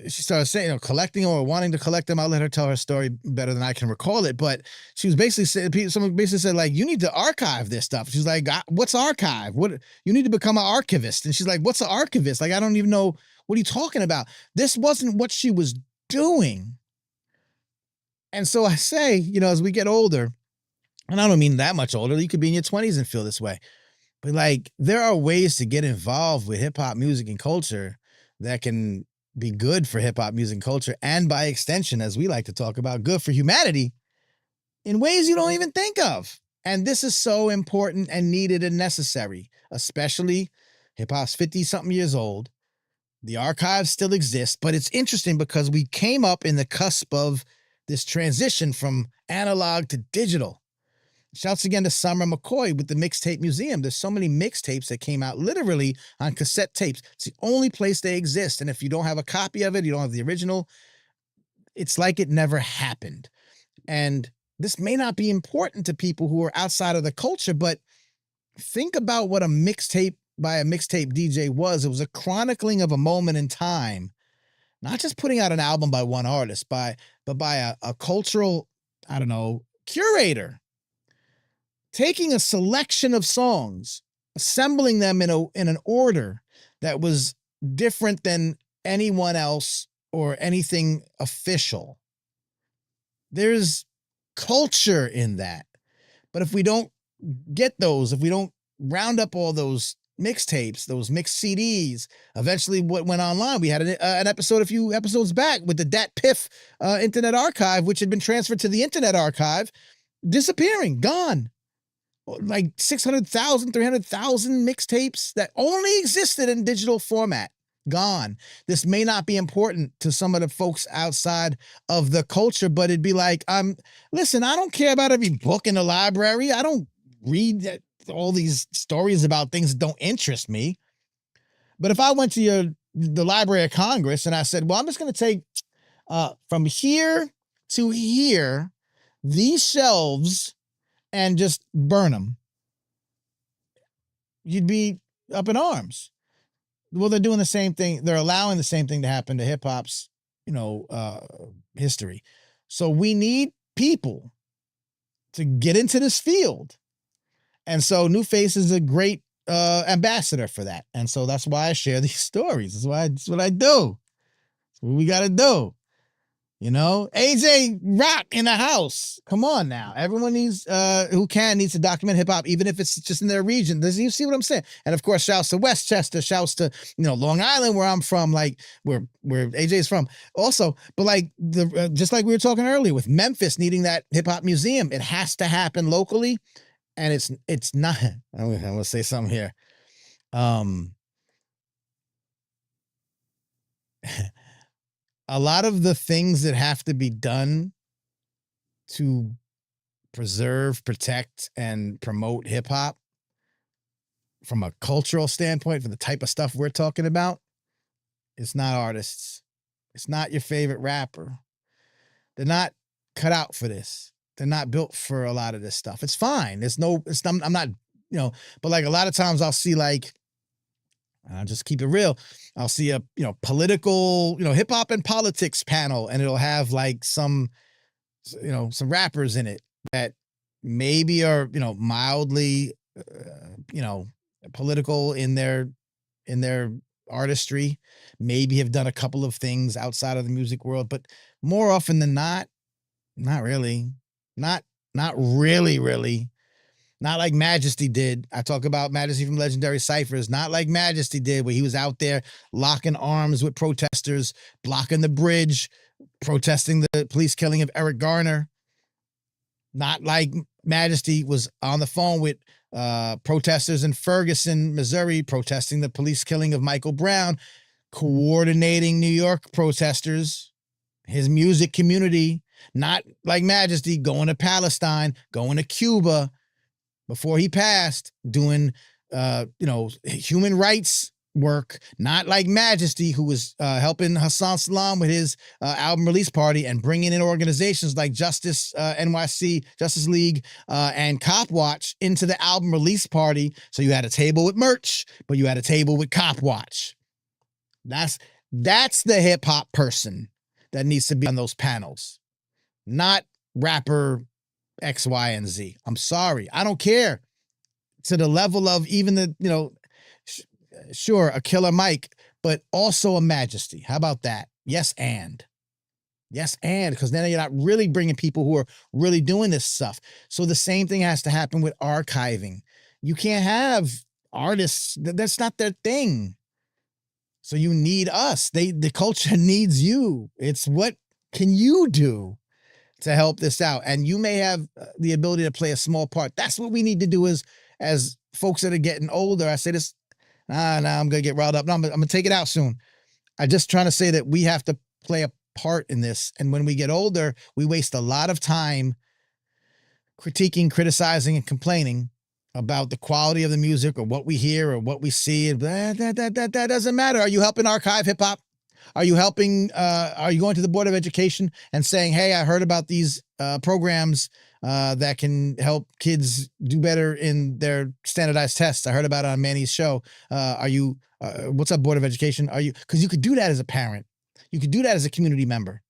she started saying, collecting or wanting to collect them. I'll let her tell her story better than I can recall it. But she was basically saying, someone basically said, like, you need to archive this stuff. She's like, what's archive? What, you need to become an archivist. And she's like, what's an archivist? Like, I don't even know, what are you talking about? This wasn't what she was doing. And so I say, as we get older, and I don't mean that much older, you could be in your 20s and feel this way. But like, there are ways to get involved with hip hop music and culture that can be good for hip hop music and culture. And by extension, as we like to talk about, good for humanity in ways you don't even think of. And this is so important and needed and necessary, especially hip hop's 50 something years old. The archives still exist, but it's interesting because we came up in the cusp of this transition from analog to digital. Shouts again to Summer McCoy with the Mixtape Museum. There's so many mixtapes that came out literally on cassette tapes. It's the only place they exist. And if you don't have a copy of it, you don't have the original, it's like it never happened. And this may not be important to people who are outside of the culture, but think about what a mixtape by a mixtape DJ was. It was a chronicling of a moment in time. Not just putting out an album by one artist, but by a cultural, curator. Taking a selection of songs, assembling them in an order that was different than anyone else or anything official. There's culture in that. But if we don't get those, if we don't round up all those mixtapes, those mixed CDs, eventually what went online, we had an episode a few episodes back with the Dat Piff Internet Archive, which had been transferred to the Internet Archive, disappearing, gone. Like 600,000, 300,000 mixtapes that only existed in digital format, gone. This may not be important to some of the folks outside of the culture, but it'd be like, listen, I don't care about every book in the library. I don't read all these stories about things that don't interest me. But if I went to the Library of Congress and I said, well, I'm just going to take from here to here, these shelves, and just burn them, you'd be up in arms. Well, they're doing the same thing. They're allowing the same thing to happen to hip hop's, history. So we need people to get into this field. And so New Face is a great ambassador for that. And so that's why I share these stories. That's what I do. That's what we got to do. AJ Rock in the house. Come on now. Everyone needs needs to document hip hop, even if it's just in their region. You see what I'm saying? And of course, shouts to Westchester, shouts to, Long Island, where I'm from, like where AJ is from also. But like just like we were talking earlier with Memphis needing that hip hop museum, it has to happen locally. And it's not, I'm going to say something here. A lot of the things that have to be done to preserve, protect, and promote hip hop from a cultural standpoint, for the type of stuff we're talking about, it's not artists. It's not your favorite rapper. They're not cut out for this. They're not built for a lot of this stuff. It's fine. I'm not, but like a lot of times I'll see like, I'll just keep it real. I'll see a, political, hip hop and politics panel, and it'll have like some rappers in it that maybe are, mildly, political in their artistry, maybe have done a couple of things outside of the music world, but more often than not really. Not really. Not like Majesty did. I talk about Majesty from Legendary Cyphers. Not like Majesty did, where he was out there locking arms with protesters, blocking the bridge, protesting the police killing of Eric Garner. Not like Majesty was on the phone with protesters in Ferguson, Missouri, protesting the police killing of Michael Brown, coordinating New York protesters, his music community. Not like Majesty going to Palestine, going to Cuba, before he passed, doing, human rights work. Not like Majesty, who was helping Hassan Salam with his album release party and bringing in organizations like Justice NYC, Justice League, and Cop Watch into the album release party. So you had a table with merch, but you had a table with Cop Watch. That's the hip hop person that needs to be on those panels, not rapper X, Y, and Z. I'm sorry. I don't care to the level of even the, sure, a Killer Mike, but also a Majesty. How about that? Yes, and. Because then you're not really bringing people who are really doing this stuff. So the same thing has to happen with archiving. You can't have artists. That's not their thing. So you need us. The culture needs you. It's what can you do to help this out? And you may have the ability to play a small part. That's what we need to do as folks that are getting older. I say this, I'm going to get riled up. No, I'm going to take it out soon. I'm just trying to say that we have to play a part in this. And when we get older, we waste a lot of time critiquing, criticizing, and complaining about the quality of the music or what we hear or what we see. And that doesn't matter. Are you helping archive hip hop? Are you helping, are you going to the Board of Education and saying, hey, I heard about these programs that can help kids do better in their standardized tests? I heard about it on Manny's show. What's up, Board of Education? Because you could do that as a parent. You could do that as a community member.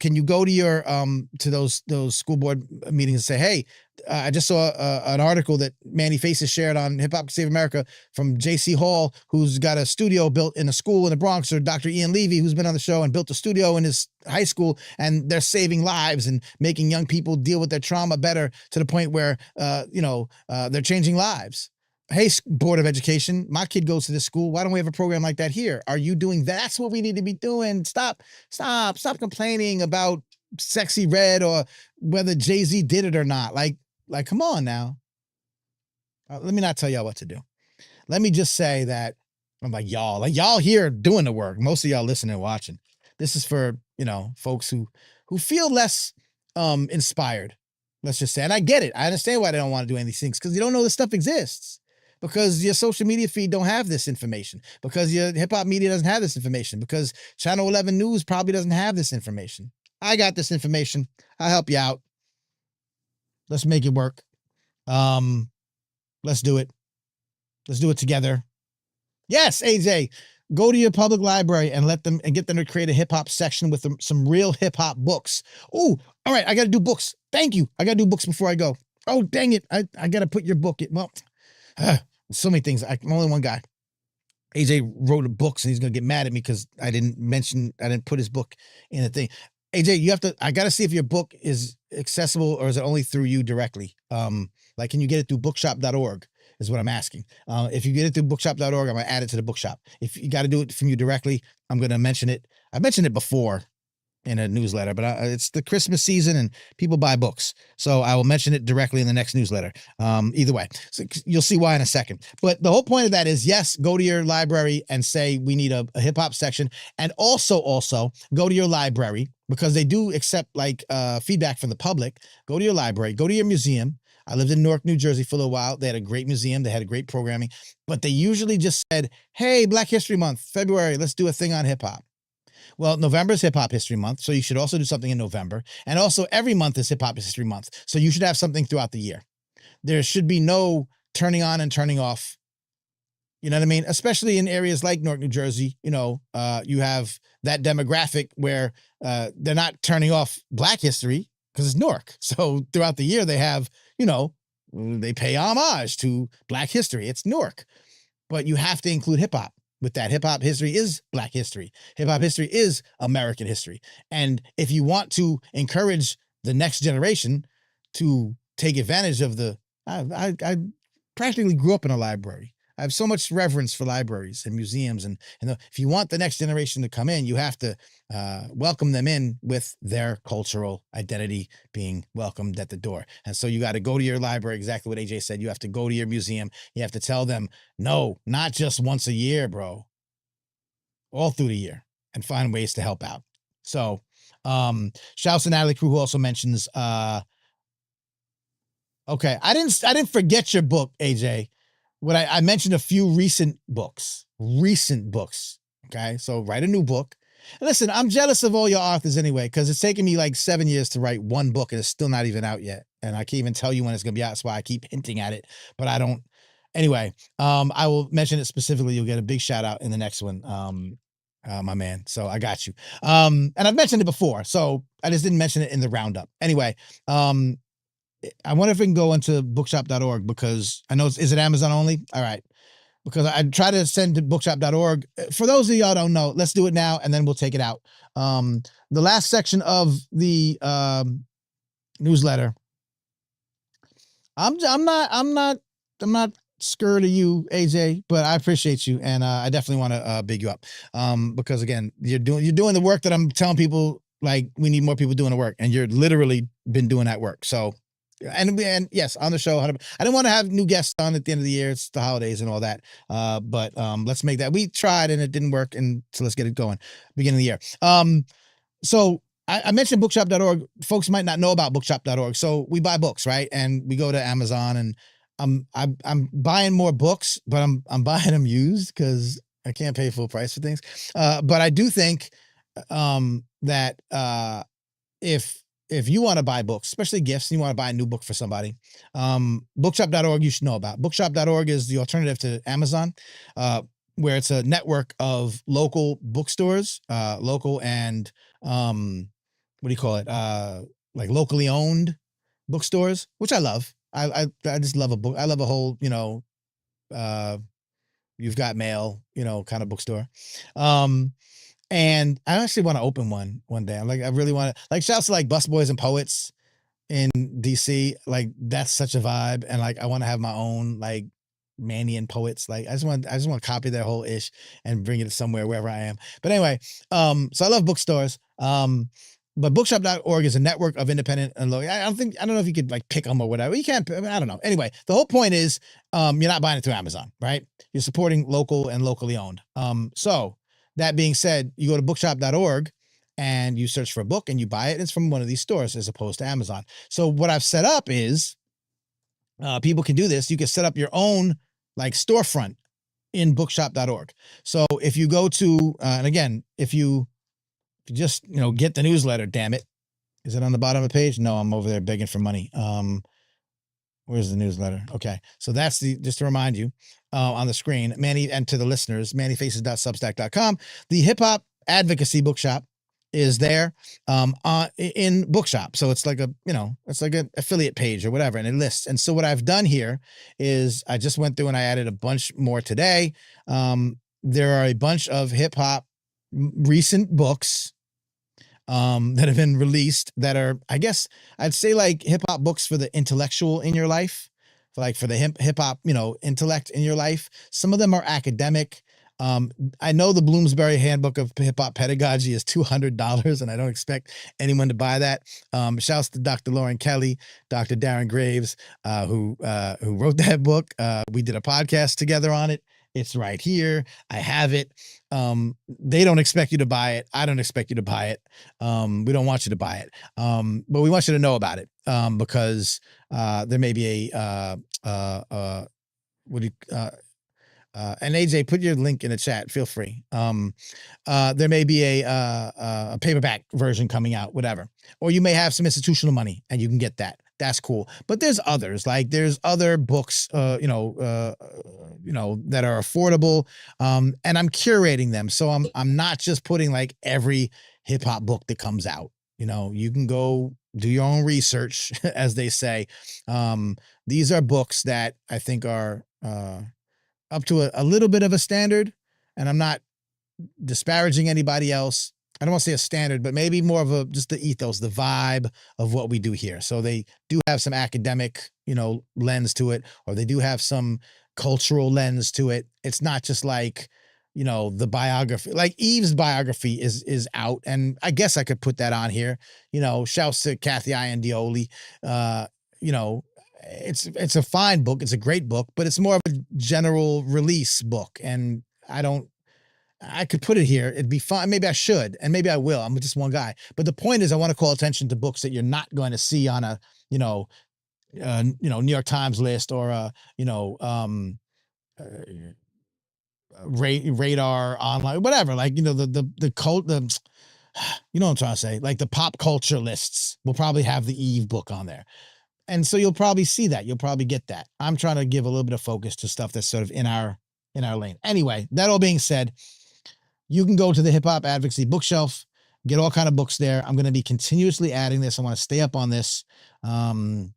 Can you go to your to those school board meetings and say, hey, I just saw an article that Manny Faces shared on Hip-Hop Save America from J.C. Hall, who's got a studio built in a school in the Bronx, or Dr. Ian Levy, who's been on the show and built a studio in his high school, and they're saving lives and making young people deal with their trauma better to the point where, they're changing lives. Hey, Board of Education, my kid goes to this school. Why don't we have a program like that here? Are you doing that? That's what we need to be doing. Stop complaining about Sexy Red or whether Jay-Z did it or not. Like, come on now. Let me not tell y'all what to do. Let me just say that I'm like y'all here doing the work. Most of y'all listening and watching. This is for, folks who feel less inspired. Let's just say, and I get it. I understand why they don't want to do any of these things, because you don't know this stuff exists. Because your social media feed don't have this information. Because your hip-hop media doesn't have this information. Because Channel 11 News probably doesn't have this information. I got this information. I'll help you out. Let's make it work. Let's do it. Let's do it together. Yes, AJ, go to your public library and get them to create a hip hop section with some real hip hop books. Oh, all right. I got to do books. Thank you. I got to do books before I go. Oh, dang it. I got to put your book in. Well, so many things. I'm only one guy. AJ wrote books and he's going to get mad at me because I didn't put his book in the thing. AJ, I got to see if your book is accessible or is it only through you directly? Like, can you get it through bookshop.org is what I'm asking. If you get it through bookshop.org, I'm going to add it to the bookshop. If you got to do it from you directly, I'm going to mention it. I mentioned it before in a newsletter, but it's the Christmas season and people buy books. So I will mention it directly in the next newsletter. Either way, so you'll see why in a second. But the whole point of that is, yes, go to your library and say, we need a hip hop section. And also go to your library because they do accept feedback from the public. Go to your library, go to your museum. I lived in Newark, New Jersey for a little while. They had a great museum. They had great programming, but they usually just said, hey, Black History Month, February, let's do a thing on hip hop. Well, November is Hip Hop History Month, so you should also do something in November. And also every month is Hip Hop History Month, so you should have something throughout the year. There should be no turning on and turning off. You know what I mean? Especially in areas like Newark, New Jersey, you have that demographic where they're not turning off Black history because it's Newark. So throughout the year, they have, they pay homage to Black history. It's Newark. But you have to include hip hop. With that, hip hop history is Black history. Hip hop history is American history. And if you want to encourage the next generation to take advantage of I practically grew up in a library. I have so much reverence for libraries and museums. And if you want the next generation to come in, you have to welcome them in with their cultural identity being welcomed at the door. And so you got to go to your library, exactly what AJ said. You have to go to your museum. You have to tell them, no, not just once a year, bro, all through the year, and find ways to help out. So shouts to Natalie Crew, who also mentions, okay, I didn't forget your book, AJ. What I mentioned a few recent books. Okay. So write a new book. And listen, I'm jealous of all your authors anyway, because it's taken me like 7 years to write one book and it's still not even out yet. And I can't even tell you when it's going to be out. That's why I keep hinting at it, but I don't. Anyway, I will mention it specifically. You'll get a big shout out in the next one. My man. So I got you. And I've mentioned it before, so I just didn't mention it in the roundup. Anyway, I wonder if we can go into bookshop.org because I know is it Amazon only? All right. Because I try to send to bookshop.org. For those of y'all don't know, let's do it now and then we'll take it out. The last section of the newsletter. I'm not scared of you, AJ, but I appreciate you and I definitely want to big you up. Because again, you're doing the work that I'm telling people, like we need more people doing the work, and you're literally been doing that work. So and yes, on the show, I didn't want to have new guests on at the end of the year. It's the holidays and all that. But let's make that. We tried and it didn't work, and so let's get it going. Beginning of the year. So I mentioned bookshop.org. Folks might not know about bookshop.org. So we buy books, right? And we go to Amazon, and I'm buying more books, but I'm buying them used because I can't pay full price for things. But I do think that if you want to buy books, especially gifts, and you want to buy a new book for somebody, bookshop.org you should know about. Bookshop.org is the alternative to Amazon, where it's a network of local bookstores, local and what do you call it? Like locally owned bookstores, which I love. I just love a book. I love a whole, You've Got Mail, kind of bookstore. And I actually want to open one day. I really want to, shouts to Busboys and Poets in DC. That's such a vibe. And I want to have my own Manny and Poets. I just want to copy their whole ish and bring it somewhere wherever I am. But anyway, so I love bookstores. But bookshop.org is a network of independent and local. I don't know if you could pick them or whatever. You can't, I don't know. Anyway, the whole point is, you're not buying it through Amazon, right? You're supporting local and locally owned. So that being said, you go to bookshop.org and you search for a book and you buy it. It's from one of these stores as opposed to Amazon. So what I've set up is, people can do this. You can set up your own storefront in bookshop.org. So if you go to, and again, if you just, get the newsletter, damn it. Is it on the bottom of the page? No, I'm over there begging for money. Where's the newsletter? Okay. So that's just to remind you on the screen, Manny, and to the listeners, mannyfaces.substack.com. The Hip-Hop Advocacy Bookshop is there in Bookshop. So it's like it's like an affiliate page or whatever, and it lists. And so what I've done here is I just went through and I added a bunch more today. There are a bunch of hip-hop recent books that have been released that are, I guess I'd say, like hip hop books for the intellectual in your life, for the hip hop, intellect in your life. Some of them are academic. I know the Bloomsbury Handbook of Hip Hop Pedagogy is $200, and I don't expect anyone to buy that. Shouts to Dr. Lauren Kelly, Dr. Darren Graves, who wrote that book. We did a podcast together on it. It's right here. I have it. They don't expect you to buy it. I don't expect you to buy it. We don't want you to buy it. But we want you to know about it because there may be and AJ, put your link in the chat. Feel free. There may be a paperback version coming out, whatever. Or you may have some institutional money and you can get that. That's cool. But there's others, like there's other books, that are affordable. And I'm curating them. So I'm not just putting like every hip hop book that comes out. You can go do your own research, as they say. These are books that I think are up to a little bit of a standard, and I'm not disparaging anybody else. I don't want to say a standard, but maybe more of just the ethos, the vibe of what we do here. So they do have some academic, lens to it, or they do have some cultural lens to it. It's not just like, the biography, like Eve's biography is out. And I guess I could put that on here, shouts to Kathy Iandioli. It's a fine book. It's a great book, but it's more of a general release book. And I could put it here. It'd be fine. Maybe I should, and maybe I will. I'm just one guy. But the point is I want to call attention to books that you're not going to see on a, New York Times list or a, radar online, whatever. Like, the cult, what I'm trying to say? Like the pop culture lists will probably have the Eve book on there. And so you'll probably see that. You'll probably get that. I'm trying to give a little bit of focus to stuff that's sort of in our lane. Anyway, that all being said, you can go to the Hip Hop Advocacy bookshelf, get all kind of books there. I'm going to be continuously adding this. I want to stay up on this, and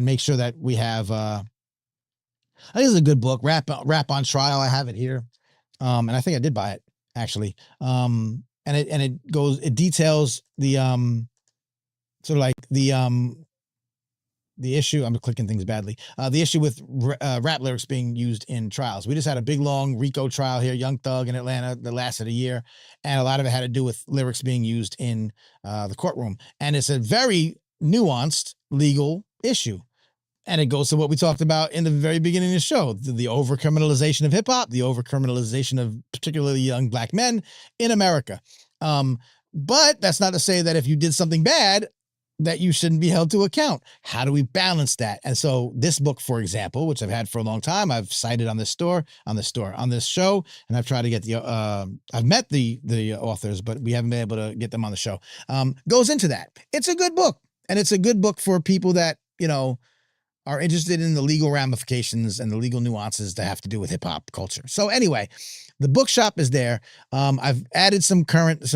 make sure that we have. I think it's a good book. Rap on Trial. I have it here, and I think I did buy it actually. And it details the sort of like the issue. I'm clicking things badly. The issue with rap lyrics being used in trials. We just had a big long RICO trial here, Young Thug in Atlanta, that lasted a year, and a lot of it had to do with lyrics being used in the courtroom. And it's a very nuanced legal issue. And it goes to what we talked about in the very beginning of the show, the over-criminalization of hip-hop, the over-criminalization of particularly young black men in America. But that's not to say that if you did something bad, that you shouldn't be held to account. How do we balance that? And so this book, for example, which I've had for a long time, I've cited on this show, and I've tried to get I've met the authors, but we haven't been able to get them on the show, goes into that. It's a good book, and it's a good book for people that, are interested in the legal ramifications and the legal nuances that have to do with hip hop culture. So anyway, the bookshop is there. I've added some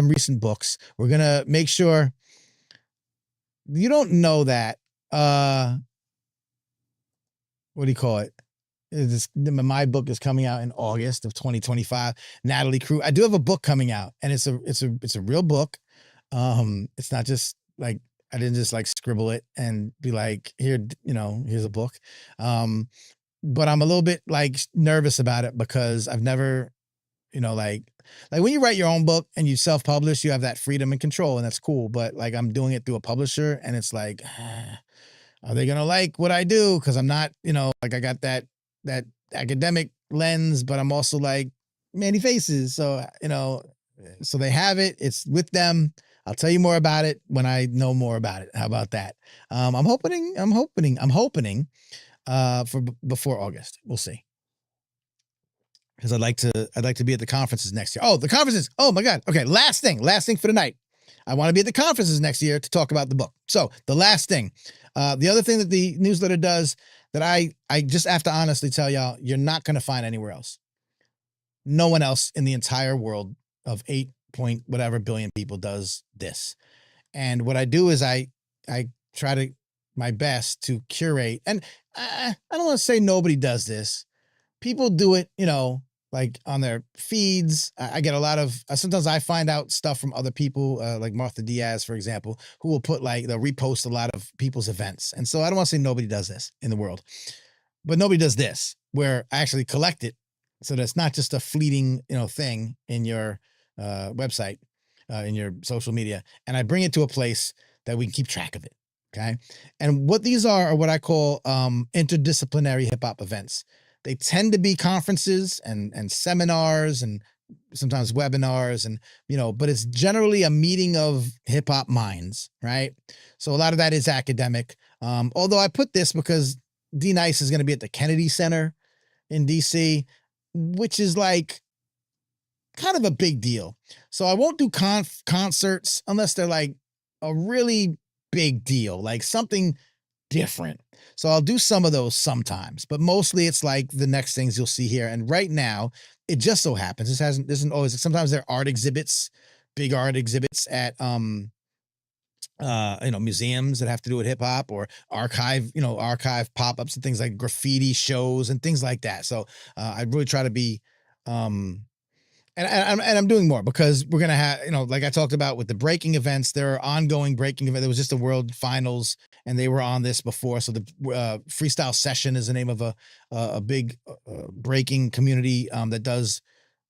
recent books. We're going to make sure you don't know that, what do you call it? My book is coming out in August of 2025. Natalie Crew. I do have a book coming out, and it's a real book. It's not just like, I didn't just like scribble it and be like, here's a book. But I'm a little bit like nervous about it because I've never, like when you write your own book and you self-publish, you have that freedom and control, and that's cool. But like I'm doing it through a publisher, and it's like, are they gonna like what I do? Because I'm not, like I got that academic lens, but I'm also like Manny Faces. So, so they have it. It's with them. I'll tell you more about it when I know more about it. How about that? I'm hoping for before August. We'll see. Because I'd like to be at the conferences next year. Oh, the conferences. Oh my God. Okay. Last thing for the night. I want to be at the conferences next year to talk about the book. So the last thing, The other thing that the newsletter does that I just have to honestly tell y'all, you're not going to find anywhere else. No one else in the entire world of 8 point whatever billion people does this. And what I do is I try to my best to curate, and I don't want to say nobody does this. People do it, like on their feeds. I get a lot of, sometimes I find out stuff from other people, like Martha Diaz, for example, who will put they'll repost a lot of people's events. And so I don't want to say nobody does this in the world, but nobody does this where I actually collect it. So that's not just a fleeting, thing in your website, in your social media. And I bring it to a place that we can keep track of it. Okay. And what these are what I call interdisciplinary hip hop events. They tend to be conferences and seminars and sometimes webinars and, but it's generally a meeting of hip hop minds, right? So a lot of that is academic. Although I put this because D Nice is going to be at the Kennedy Center in DC, which is like kind of a big deal. So I won't do concerts unless they're like a really big deal, like something different. So I'll do some of those sometimes, but mostly it's like the next things you'll see here. And right now, it just so happens, this isn't always, sometimes there are art exhibits, big art exhibits at museums that have to do with hip hop, or archive pop-ups and things like graffiti shows and things like that. So I really try to be and I'm doing more because we're going to have, like I talked about with the breaking events, there are ongoing breaking events. There was just a world finals and they were on this before. So the freestyle session is the name of a big breaking community that does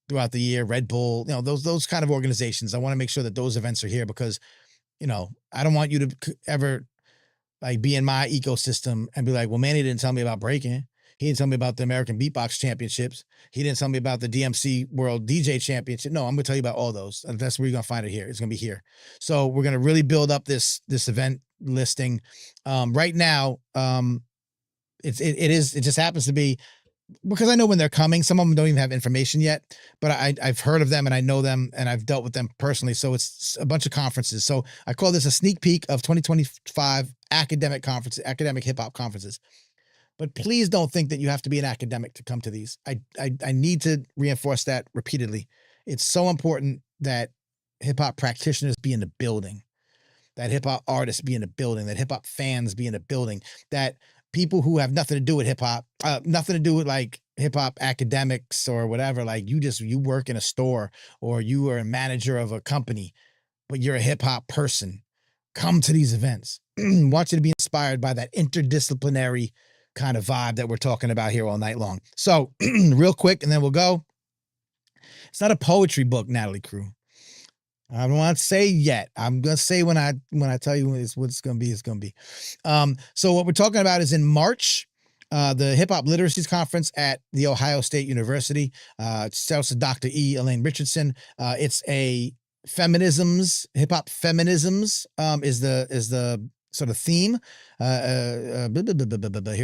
throughout the year. Red Bull, those kind of organizations. I want to make sure that those events are here because, I don't want you to ever like be in my ecosystem and be like, well, Manny didn't tell me about breaking. He didn't tell me about the American Beatbox Championships. He didn't tell me about the DMC World DJ Championship. No, I'm going to tell you about all those. And that's where you're going to find it here. It's going to be here. So we're going to really build up this event listing. Right now, it just happens to be because I know when they're coming. Some of them don't even have information yet, but I've heard of them and I know them and I've dealt with them personally. So it's a bunch of conferences. So I call this a sneak peek of 2025 academic conferences, academic hip hop conferences. But please don't think that you have to be an academic to come to these. I need to reinforce that repeatedly. It's so important that hip hop practitioners be in the building, that hip hop artists be in the building, that hip hop fans be in the building, that people who have nothing to do with hip hop, nothing to do with like hip hop academics or whatever, like you work in a store or you are a manager of a company, but you're a hip hop person. Come to these events. Want you to be inspired by that interdisciplinary kind of vibe that we're talking about here all night long. So real quick, and then we'll go. It's not a poetry book, Natalie Crew. I don't want to say yet. I'm going to say when I tell you what it's going to be, it's going to be. So what we're talking about is in March, the Hip Hop Literacies Conference at The Ohio State University. Shouts to Dr. E. Elaine Richardson. It's a feminisms, hip hop feminisms is the sort of theme. Here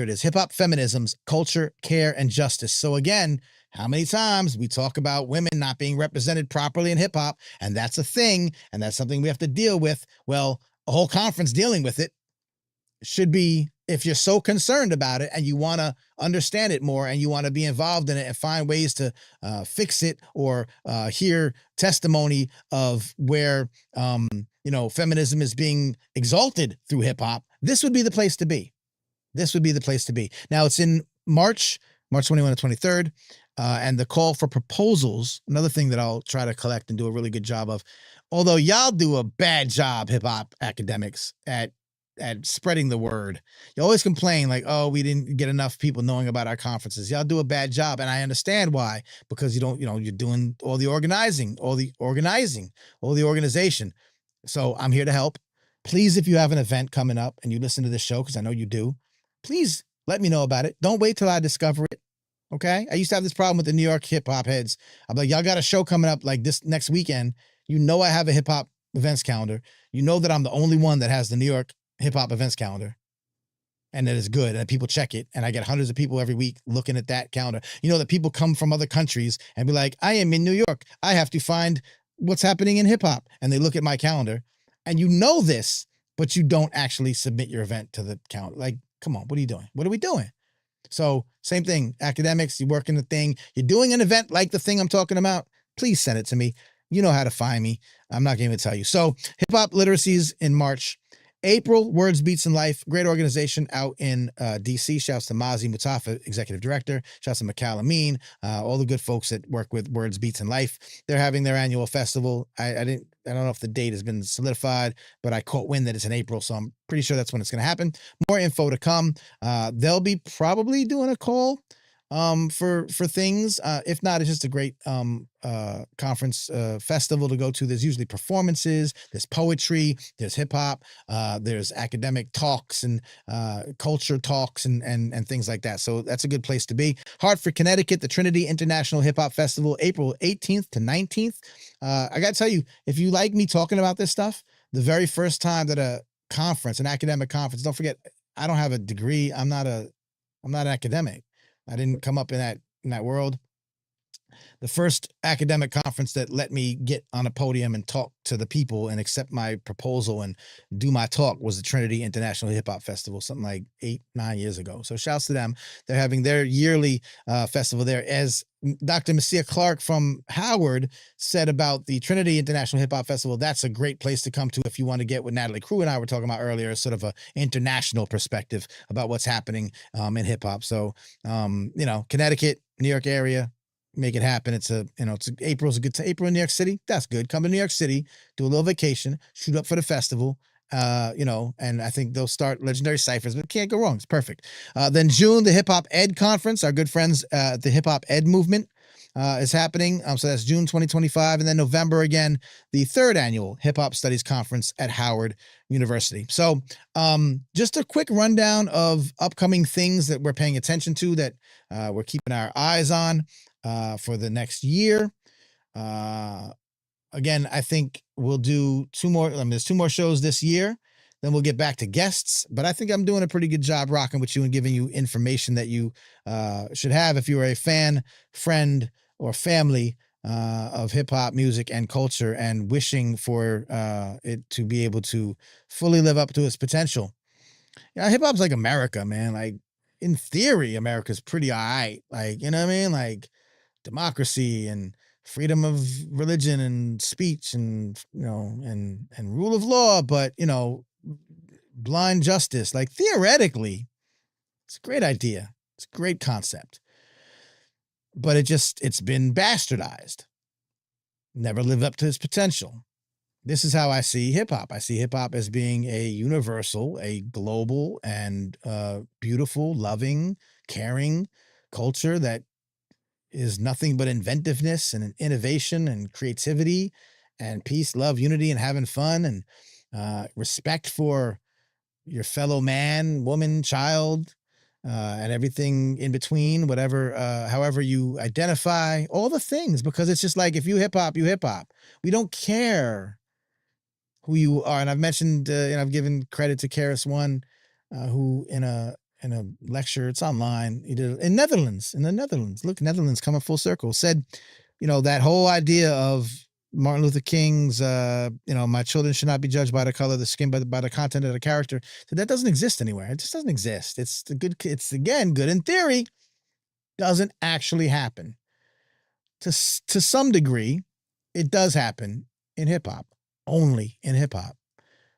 it is. Hip hop feminisms, culture, care, and justice. So again, how many times we talk about women not being represented properly in hip hop, and that's a thing, and that's something we have to deal with. Well, a whole conference dealing with it should be, if you're so concerned about it and you want to understand it more and you want to be involved in it and find ways to fix it or hear testimony of where, feminism is being exalted through hip hop, this would be the place to be. This would be the place to be. Now it's in March 21 to 23rd. And the call for proposals, another thing that I'll try to collect and do a really good job of, although y'all do a bad job, hip hop academics, at spreading the word. You always complain like, oh, we didn't get enough people knowing about our conferences. Y'all do a bad job. And I understand why, because you don't, you're doing all the organizing, all the organization. So I'm here to help. Please, if you have an event coming up and you listen to this show, because I know you do, please let me know about it. Don't wait till I discover it. Okay. I used to have this problem with the New York hip hop heads. I'm like, y'all got a show coming up like this next weekend. I have a hip hop events calendar. You know that I'm the only one that has the New York hip hop events calendar, and that is good. And people check it. And I get hundreds of people every week looking at that calendar. You know that people come from other countries and be like, I am in New York. I have to find what's happening in hip hop. And they look at my calendar, and you know this but you don't actually submit your event to the count. Like, come on, what are you doing? What are we doing? So same thing, academics, you work in the thing, you're doing an event like the thing I'm talking about, please send it to me. You know how to find me. I'm not going to tell you. So hip hop literacies in March. April, Words, Beats, and Life, great organization out in DC. Shouts to Mazi Mutafa, executive director. Shouts to Mikal Amin, all the good folks that work with Words, Beats, and Life. They're having their annual festival. I don't know if the date has been solidified, but I caught wind that it's in April, so I'm pretty sure that's when it's going to happen. More info to come. They'll be probably doing a call for things. If not, it's just a great conference festival to go to. There's usually performances, there's poetry, there's hip hop, there's academic talks and culture talks and things like that. So that's a good place to be. Hartford, Connecticut, the Trinity International Hip Hop Festival, April 18th to 19th. I got to tell you, if you like me talking about this stuff, the very first time that a conference, an academic conference, don't forget, I don't have a degree. I'm not an academic. I didn't come up in that world. The first academic conference that let me get on a podium and talk to the people and accept my proposal and do my talk was the Trinity International Hip Hop Festival, something like 8-9 years ago. So shouts to them. They're having their yearly festival there. As Dr. Messiah Clark from Howard said about the Trinity International Hip Hop Festival, that's a great place to come to if you want to get what Natalie Crew and I were talking about earlier, sort of an international perspective about what's happening in hip hop. So, Connecticut, New York area, make it happen. April's a good time. April in New York City, that's good. Come to New York City, do a little vacation, shoot up for the festival, and I think they'll start Legendary Ciphers, but can't go wrong. It's perfect. Then June, the Hip Hop Ed Conference, our good friends at the Hip Hop Ed Movement is happening. So that's June 2025. And then November, again, the third annual Hip Hop Studies Conference at Howard University. So just a quick rundown of upcoming things that we're paying attention to that we're keeping our eyes on for the next year. Again, I think we'll do there's 2 more shows this year. Then we'll get back to guests. But I think I'm doing a pretty good job rocking with you and giving you information that you should have if you're a fan, friend, or family of hip hop music and culture and wishing for it to be able to fully live up to its potential. Hip hop's like America, man. Like, in theory, America's pretty all right. Like, you know what I mean? Like, democracy and freedom of religion and speech and, and rule of law, but, blind justice. Like, theoretically, it's a great idea. It's a great concept. But it's been bastardized. Never lived up to its potential. This is how I see hip hop. I see hip hop as being a universal, a global, and beautiful, loving, caring culture that is nothing but inventiveness and innovation and creativity and peace, love, unity, and having fun and respect for your fellow man, woman, child, and everything in between, however you identify, all the things, because it's just like, if you hip hop, you hip hop. We don't care who you are. And I've mentioned, I've given credit to Karis One, who in a lecture, it's online, he did in the Netherlands. Look, Netherlands coming full circle, said, that whole idea of Martin Luther King's, my children should not be judged by the color of the skin, but by the content of the character. So that doesn't exist anywhere. It just doesn't exist. It's again, good in theory, doesn't actually happen. To some degree, it does happen in hip hop, only in hip hop,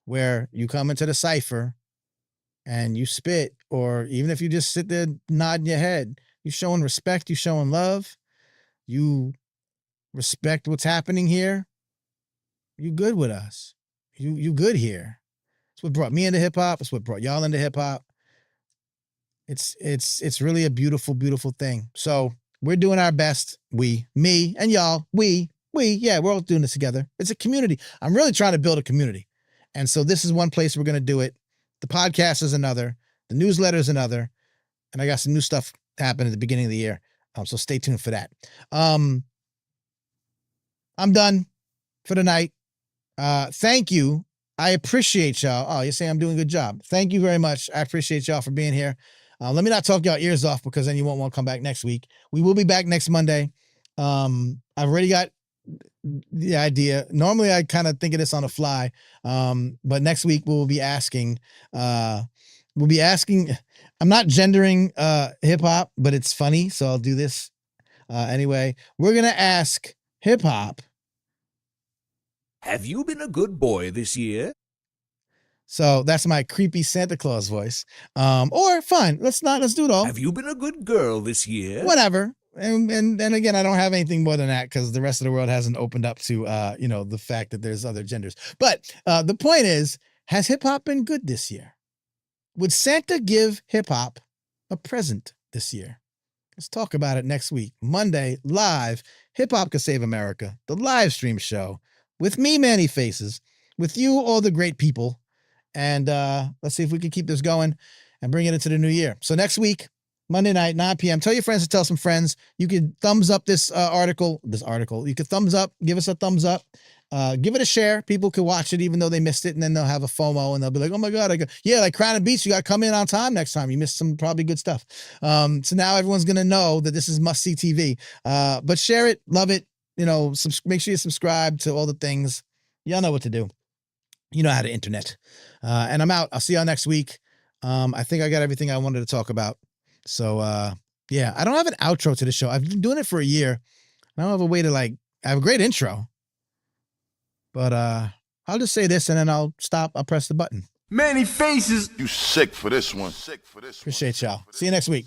where you come into the cipher and you spit, or even if you just sit there nodding your head, you're showing respect, you're showing love, you respect what's happening here, you good with us. You good here. It's what brought me into hip hop. It's what brought y'all into hip hop. It's really a beautiful, beautiful thing. So we're doing our best. Me and y'all, yeah, we're all doing this together. It's a community. I'm really trying to build a community. And so this is one place we're going to do it. The podcast is another. The newsletter is another. And I got some new stuff happening at the beginning of the year. So stay tuned for that. I'm done for the night. Thank you. I appreciate y'all. Oh, you're saying I'm doing a good job. Thank you very much. I appreciate y'all for being here. Let me not talk y'all ears off, because then you won't want to come back next week. We will be back next Monday. I've already got the idea. Normally, I kind of think of this on the fly, but next week we'll be asking. I'm not gendering hip hop, but it's funny, so I'll do this anyway. We're gonna ask hip hop. Have you been a good boy this year? So that's my creepy Santa Claus voice. Or fine, let's do it all. Have you been a good girl this year? Whatever. And again, I don't have anything more than that because the rest of the world hasn't opened up to the fact that there's other genders. But the point is, has hip hop been good this year? Would Santa give hip hop a present this year? Let's talk about it next week. Monday, live, Hip Hop Could Save America, the live stream show with me, Manny Faces, with you, all the great people. And let's see if we can keep this going and bring it into the new year. So next week, Monday night, 9 p.m. Tell your friends to tell some friends. You can thumbs up this article. You can thumbs up, give us a thumbs up. Give it a share. People could watch it even though they missed it, and then they'll have a FOMO and they'll be like, oh my God, like Crown and Beats, you got to come in on time next time. You missed some probably good stuff. So now everyone's going to know that this is must-see TV. But share it, love it. Make sure you subscribe to all the things. Y'all know what to do. You know how to internet. And I'm out. I'll see y'all next week. I think I got everything I wanted to talk about. So, yeah, I don't have an outro to the show. I've been doing it for a year. I don't have a way to I have a great intro, but, I'll just say this and then I'll stop. I'll press the button. Manny Faces. You sick for this one. Appreciate y'all. See you next week.